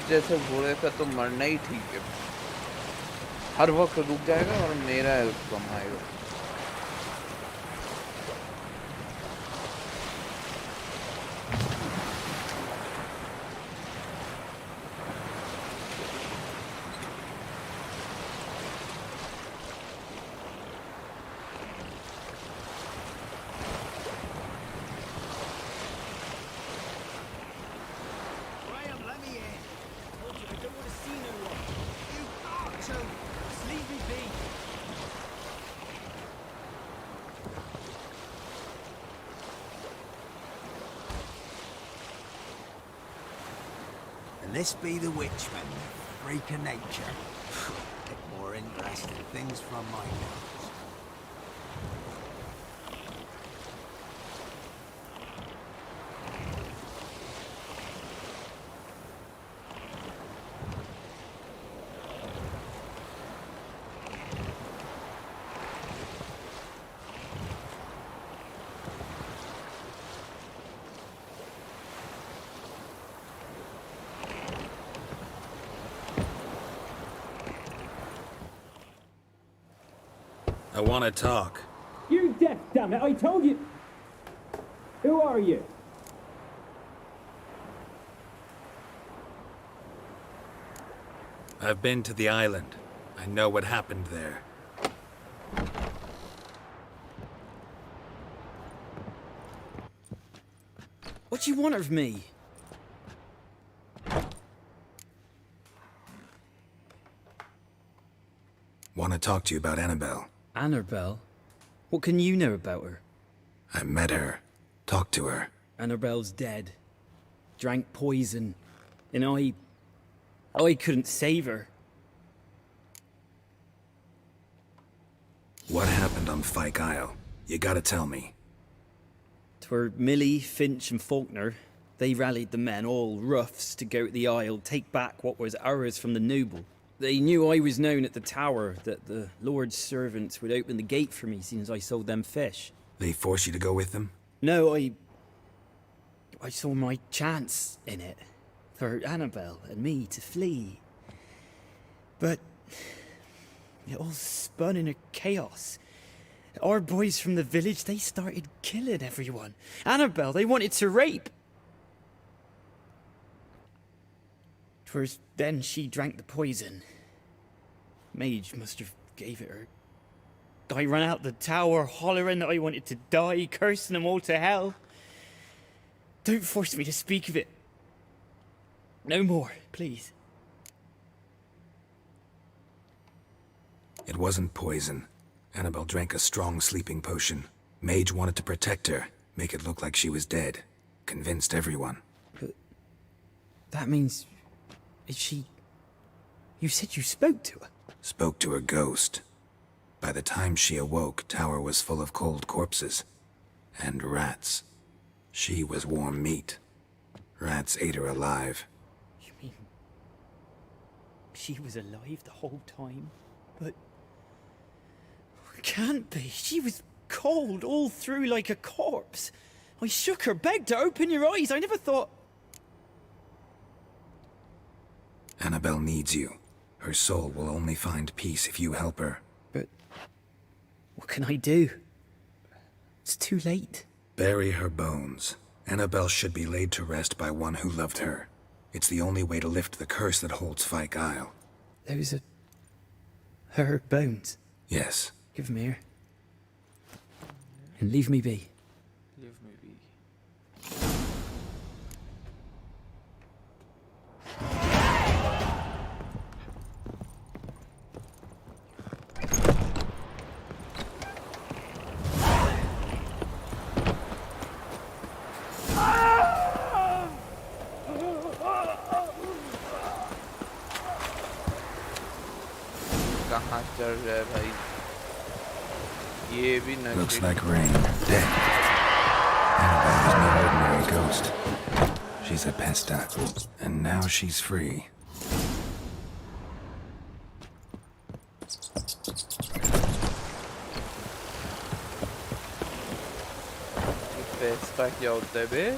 जैसे घोड़े का तो मरना ही ठीक है, हर वक्त रुक जाएगा और मेरा हेल्प कम आएगा। And this be the witchman, freak of nature. Bit more interesting things from my nose. I want to talk. You're deaf, damn it! I told you. Who are you? I've been to the island. I know what happened there. What do you want of me? Want to talk to you about Annabelle. Annabelle? What can you know about her? I met her. Talked to her. Annabelle's dead. Drank poison. And I couldn't save her. What happened on Fyke Isle? You gotta tell me. 'Twere Millie, Finch and Faulkner. They rallied the men, all roughs, to go to the Isle, take back what was ours from the noble. They knew I was known at the tower, that the Lord's servants would open the gate for me since I sold them fish. They forced you to go with them? No, I saw my chance in it. For Annabelle and me to flee. But it all spun in a chaos. Our boys from the village, they started killing everyone. Annabelle, they wanted to rape. 'Twas then she drank the poison. Mage must have gave it her. I ran out the tower hollering that I wanted to die, cursing them all to hell. Don't force me to speak of it. No more, please. It wasn't poison. Annabelle drank a strong sleeping potion. Mage wanted to protect her, make it look like she was dead. Convinced everyone. But that means Is she... You said you spoke to her? Spoke to her ghost. By the time she awoke, Tower was full of cold corpses. And rats. She was warm meat. Rats ate her alive. You mean... she was alive the whole time? But... Can't be. She was cold all through like a corpse. I shook her, begged her, open your eyes. I never thought... Annabelle needs you. Her soul will only find peace if you help her. But... what can I do? It's too late. Bury her bones. Annabelle should be laid to rest by one who loved her. It's the only way to lift the curse that holds Fyke Isle. Those are... her bones? Yes. Give them here. And leave me be. Leave me be. कहाँ चल रहा है भाई? ये भी नशे. Looks like rain. Dead. Annabelle was no ordinary ghost. She's a pesta. And now she's free. Pesta क्या होता है बे?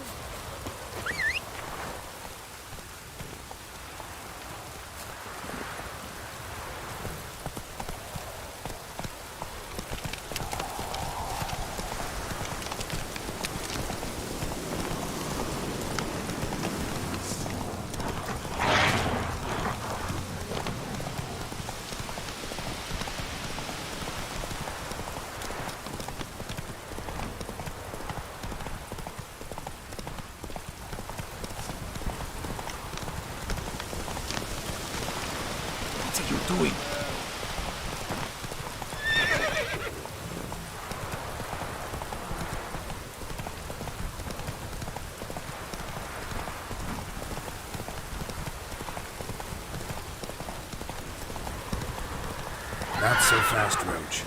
Doing? Not so fast, Roach.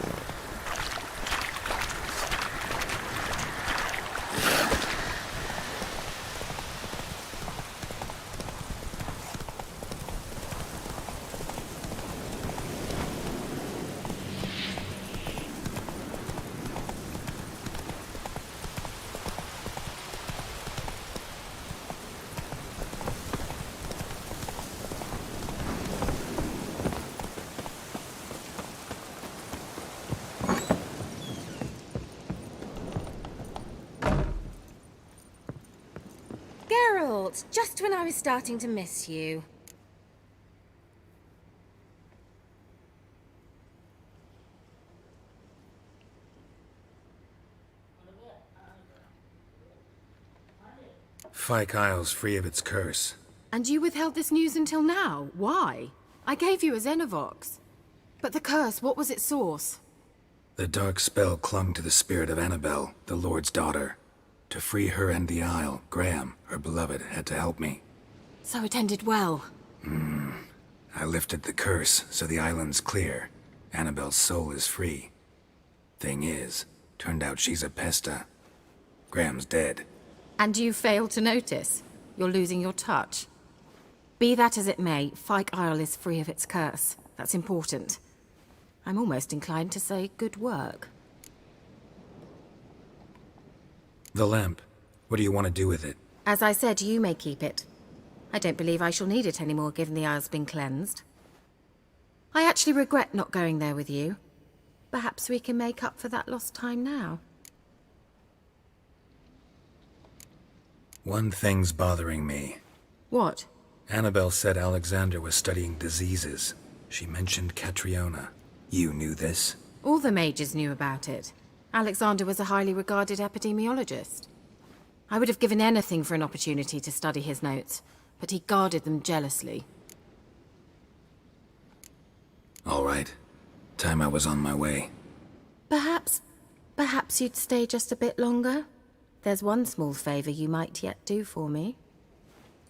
Just when I was starting to miss you. Fyke Isle's free of its curse. And you withheld this news until now? Why? I gave you a Xenovox. But the curse, what was its source? The dark spell clung to the spirit of Annabelle, the Lord's daughter. To free her and the Isle, Graham, her beloved, had to help me. So it ended well. I lifted the curse, so the island's clear. Annabelle's soul is free. Thing is, turned out she's a pesta. Graham's dead. And you failed to notice? You're losing your touch. Be that as it may, Fyke Isle is free of its curse. That's important. I'm almost inclined to say good work. The lamp. What do you want to do with it? As I said, you may keep it. I don't believe I shall need it anymore, given the Isle's been cleansed. I actually regret not going there with you. Perhaps we can make up for that lost time now. One thing's bothering me. What? Annabelle said Alexander was studying diseases. She mentioned Catriona. You knew this? All the mages knew about it. Alexander was a highly regarded epidemiologist. I would have given anything for an opportunity to study his notes, but he guarded them jealously. All right. Time I was on my way. Perhaps you'd stay just a bit longer? There's one small favor you might yet do for me.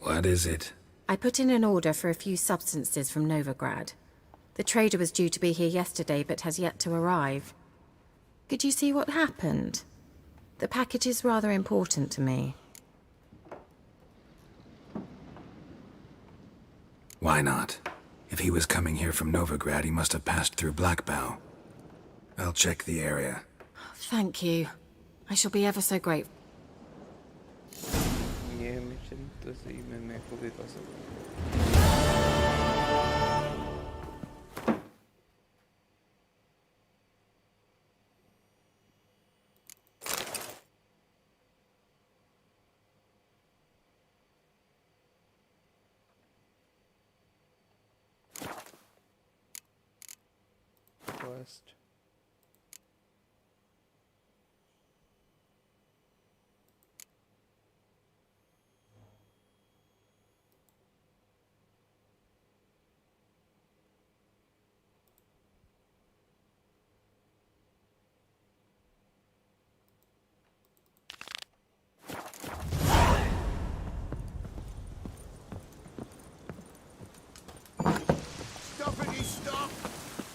What is it? I put in an order for a few substances from Novigrad. The trader was due to be here yesterday, but has yet to arrive. Could you see what happened? The package is rather important to me. Why not? If he was coming here from Novigrad, he must have passed through Blackbow. I'll check the area. Thank you. I shall be ever so grateful. ये mission तो सही में मेरे को भी पसंद है। First.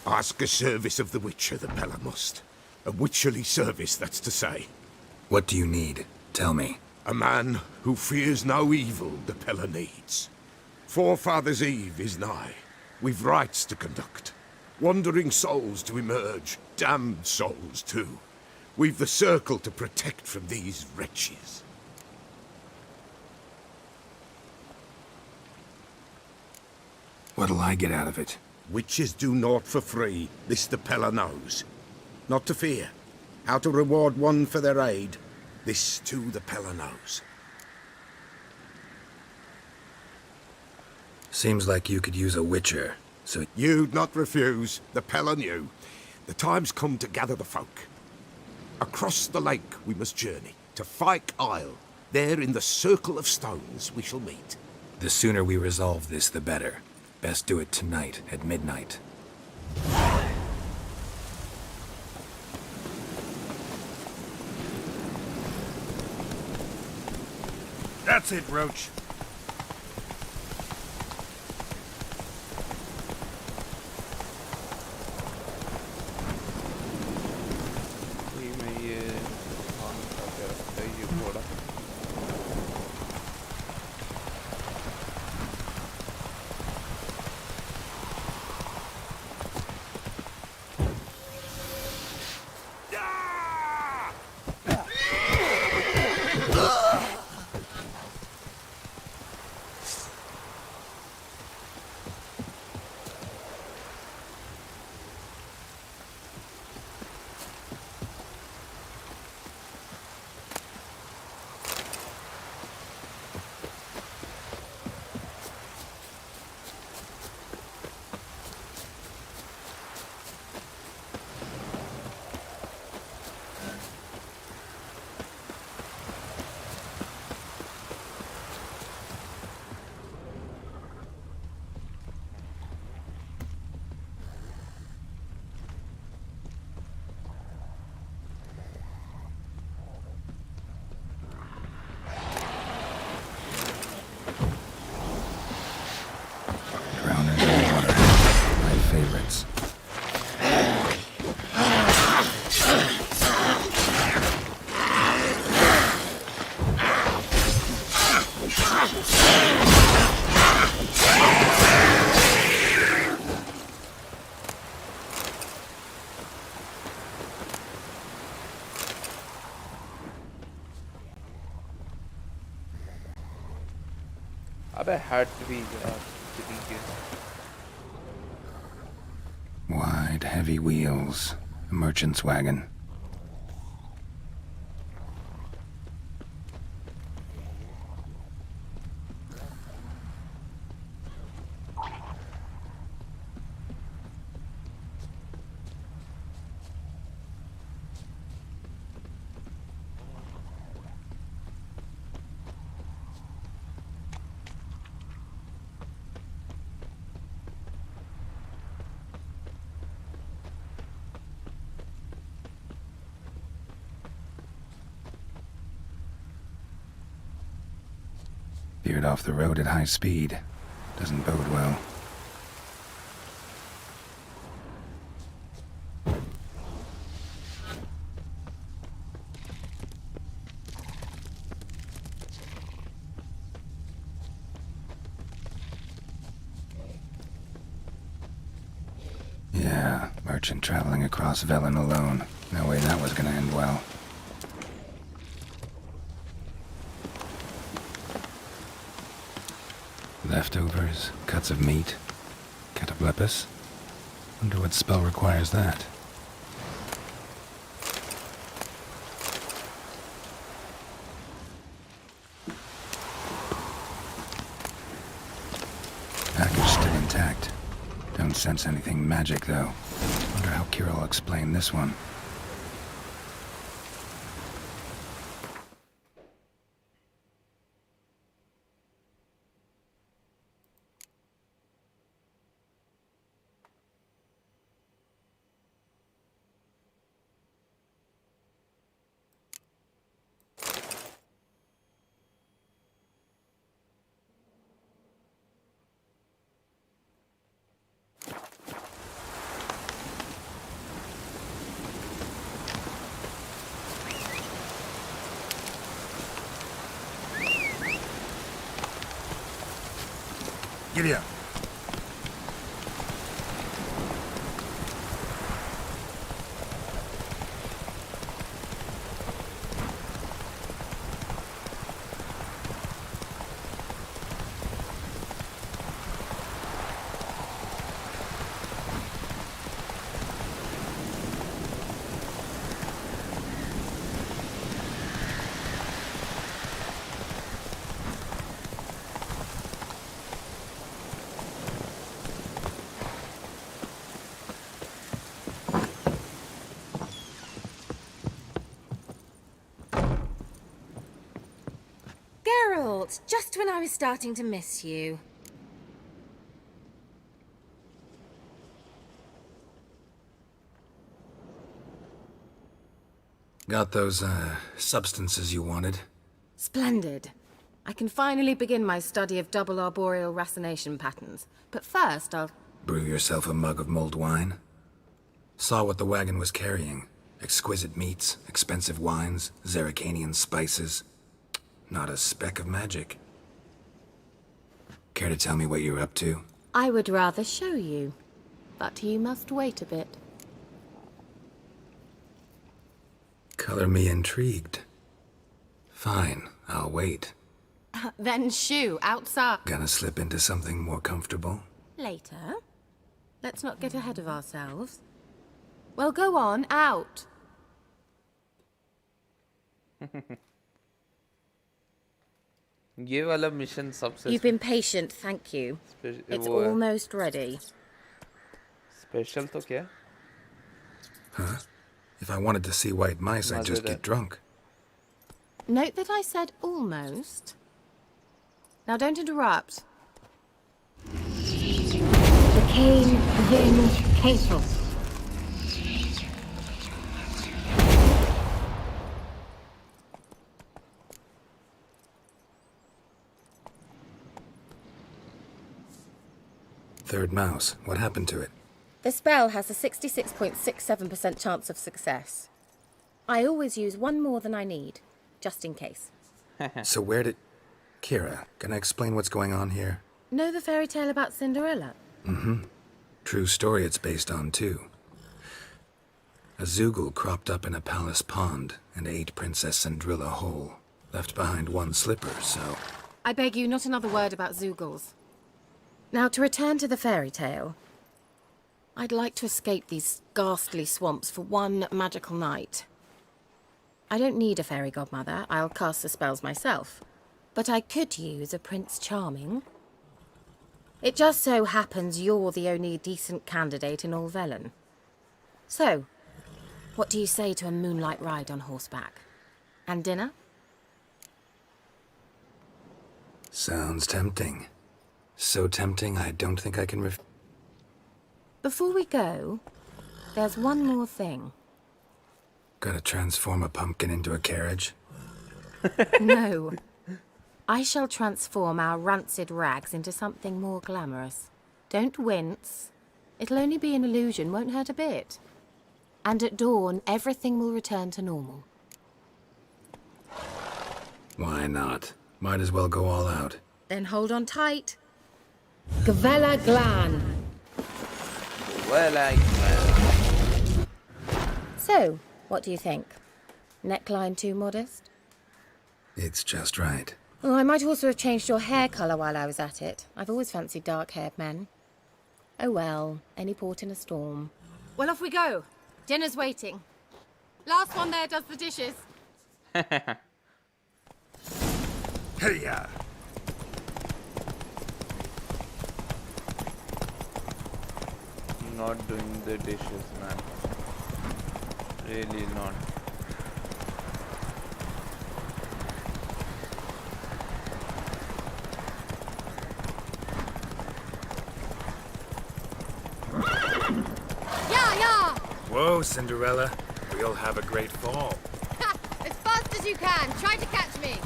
Ask a service of the Witcher, the Pella must. A witcherly service, that's to say. What do you need? Tell me. A man who fears no evil the Pella needs. Forefathers' Eve is nigh. We've rites to conduct. Wandering souls to emerge. Damned souls, too. We've the circle to protect from these wretches. What'll I get out of it? Witches do naught for free, this the Pella knows. Not to fear. How to reward one for their aid, this too the Pella knows. Seems like you could use a witcher, so... You'd not refuse, the Pella knew. The time's come to gather the folk. Across the lake we must journey, to Fyke Isle. There in the circle of stones we shall meet. The sooner we resolve this, the better. Best do it tonight, at midnight. That's it, Roach. अबे हट भी जा तरीके Wide, heavy wheels. A merchant's wagon. Veered off the road at high speed. Doesn't bode well. Yeah, merchant traveling across Velen alone. No way that was gonna end well. Leftovers, cuts of meat, cataplepis. Wonder what spell requires that. Package still intact. Don't sense anything magic, though. Wonder how Kira will explain this one. Giddy up. Geralt, just when I was starting to miss you. Got those, substances you wanted? Splendid. I can finally begin my study of double arboreal racination patterns. But first, I'll... Brew yourself a mug of mulled wine? Saw what the wagon was carrying. Exquisite meats, expensive wines, Zerrikanian spices. Not a speck of magic. Care to tell me what you're up to? I would rather show you. But you must wait a bit. Color me intrigued. Fine, I'll wait. Then shoo, outside. Gonna slip into something more comfortable? Later. Let's not get ahead of ourselves. Well, go on, out. ये वाला mission सबसे You've been patient, thank you. It's almost ready. Special तो क्या? Huh? If I wanted to see white mice, I'd just get drunk. Note that I said almost. Now don't interrupt. The cane Vin Castle. Third mouse. What happened to it? The spell has a 66.67% chance of success. I always use one more than I need, just in case. So where did... Kira, can I explain what's going on here? Know the fairy tale about Cinderella? Mm-hmm. True story it's based on, too. A Zoogle cropped up in a palace pond and ate Princess Cindrilla whole. Left behind one slipper, so... I beg you, not another word about Zoogles. Now, to return to the fairy tale. I'd like to escape these ghastly swamps for one magical night. I don't need a fairy godmother. I'll cast the spells myself. But I could use a Prince Charming. It just so happens you're the only decent candidate in all Velen. So, what do you say to a moonlight ride on horseback? And dinner? Sounds tempting. So tempting, I don't think I can Before we go, there's one more thing. Gotta transform a pumpkin into a carriage? No. I shall transform our rancid rags into something more glamorous. Don't wince. It'll only be an illusion, won't hurt a bit. And at dawn, everything will return to normal. Why not? Might as well go all out. Then hold on tight. Gavella Glan. So, what do you think? Neckline too modest? It's just right. Oh, I might also have changed your hair colour while I was at it. I've always fancied dark-haired men. Oh well, any port in a storm. Well, off we go. Dinner's waiting. Last one there does the dishes. Hey-ya! Not doing the dishes, man. Really not. Yeah! Whoa, Cinderella. We'll have a great fall. Ha! As fast as you can. Try to catch me.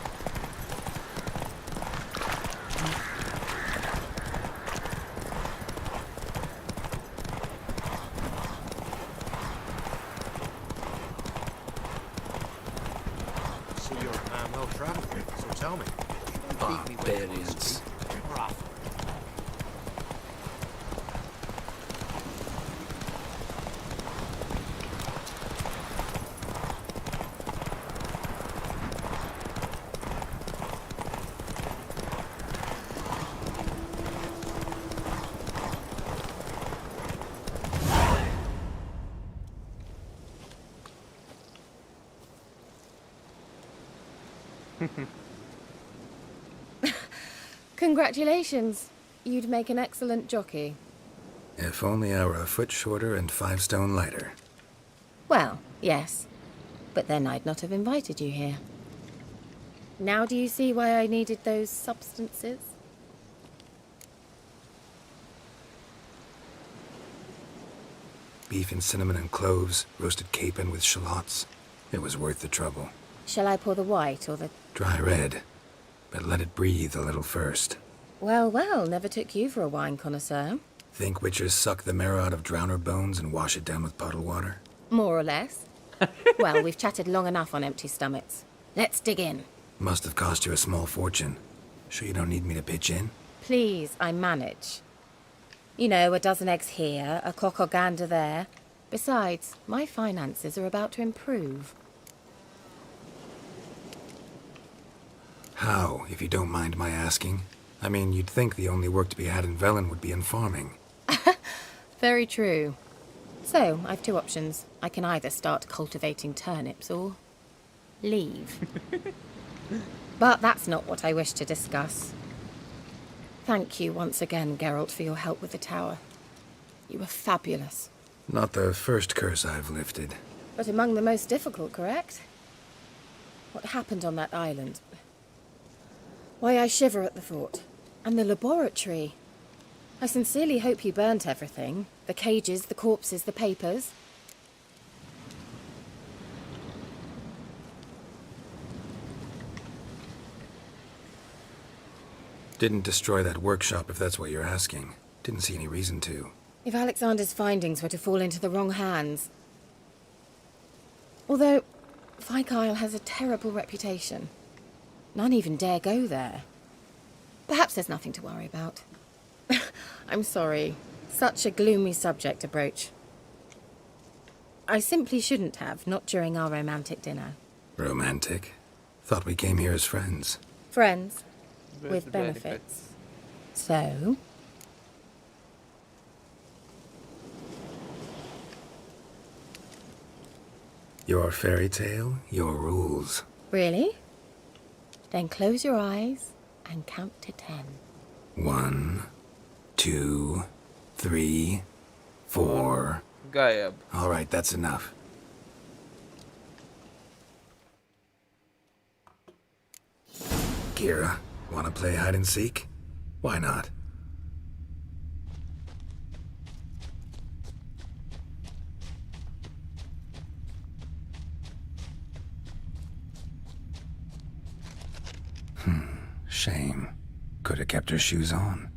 See, you're a man well travelled, so tell me. Barbarians. Congratulations. You'd make an excellent jockey. If only I were a foot shorter and 5 stone lighter. Well, yes. But then I'd not have invited you here. Now do you see why I needed those substances? Beef and cinnamon and cloves, roasted capon with shallots. It was worth the trouble. Shall I pour the white or the... Dry red, but let it breathe a little first. Well, never took you for a wine connoisseur. Think witchers suck the marrow out of drowner bones and wash it down with puddle water? More or less. Well, we've chatted long enough on empty stomachs. Let's dig in. Must have cost you a small fortune. Sure you don't need me to pitch in? Please, I manage. You know, a dozen eggs here, a cock or gander there. Besides, my finances are about to improve. How, if you don't mind my asking? I mean, you'd think the only work to be had in Velen would be in farming. Very true. So, I've 2 options. I can either start cultivating turnips or... leave. But that's not what I wish to discuss. Thank you once again, Geralt, for your help with the tower. You were fabulous. Not the first curse I've lifted. But among the most difficult, correct? What happened on that island? Why, I shiver at the thought. And the laboratory. I sincerely hope you burnt everything. The cages, the corpses, the papers. Didn't destroy that workshop, if that's what you're asking. Didn't see any reason to. If Alexander's findings were to fall into the wrong hands. Although, Vikyle has a terrible reputation. None even dare go there. Perhaps there's nothing to worry about. I'm sorry. Such a gloomy subject to broach. I simply shouldn't have, not during our romantic dinner. Romantic? Thought we came here as friends. Friends. With benefits. So? Your fairy tale, your rules. Really? Then close your eyes and count to 10. 1, 2, 3, 4. Gayab. All right, that's enough. Kira, wanna play hide and seek? Why not? Shame. Could have kept her shoes on.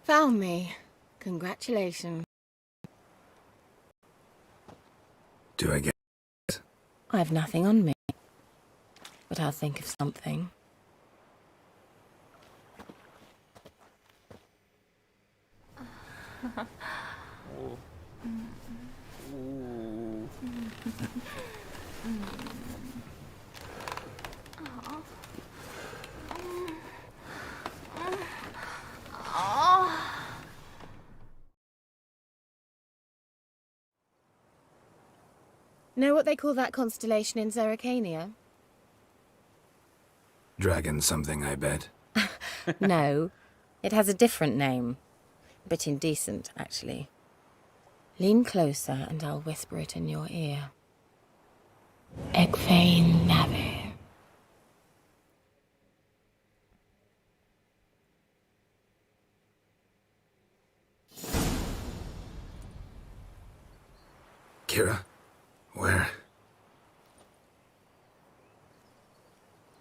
Found me. Congratulations. Do I get it? I have nothing on me, but I'll think of something. Know what they call that constellation in Zerrikania? Dragon something, I bet. No, it has a different name. A bit indecent, actually. Lean closer and I'll whisper it in your ear. Egfain Navir. Kira? Where?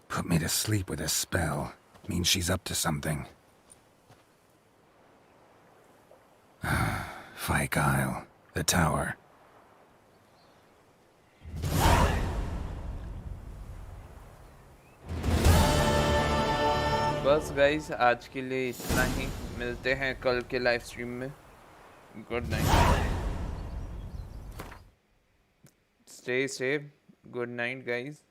Put me to sleep with a spell. Means she's up to something. Fyke Isle. The tower. बस guys आज के लिए इतना ही मिलते हैं कल के live stream में good night stay safe good night guys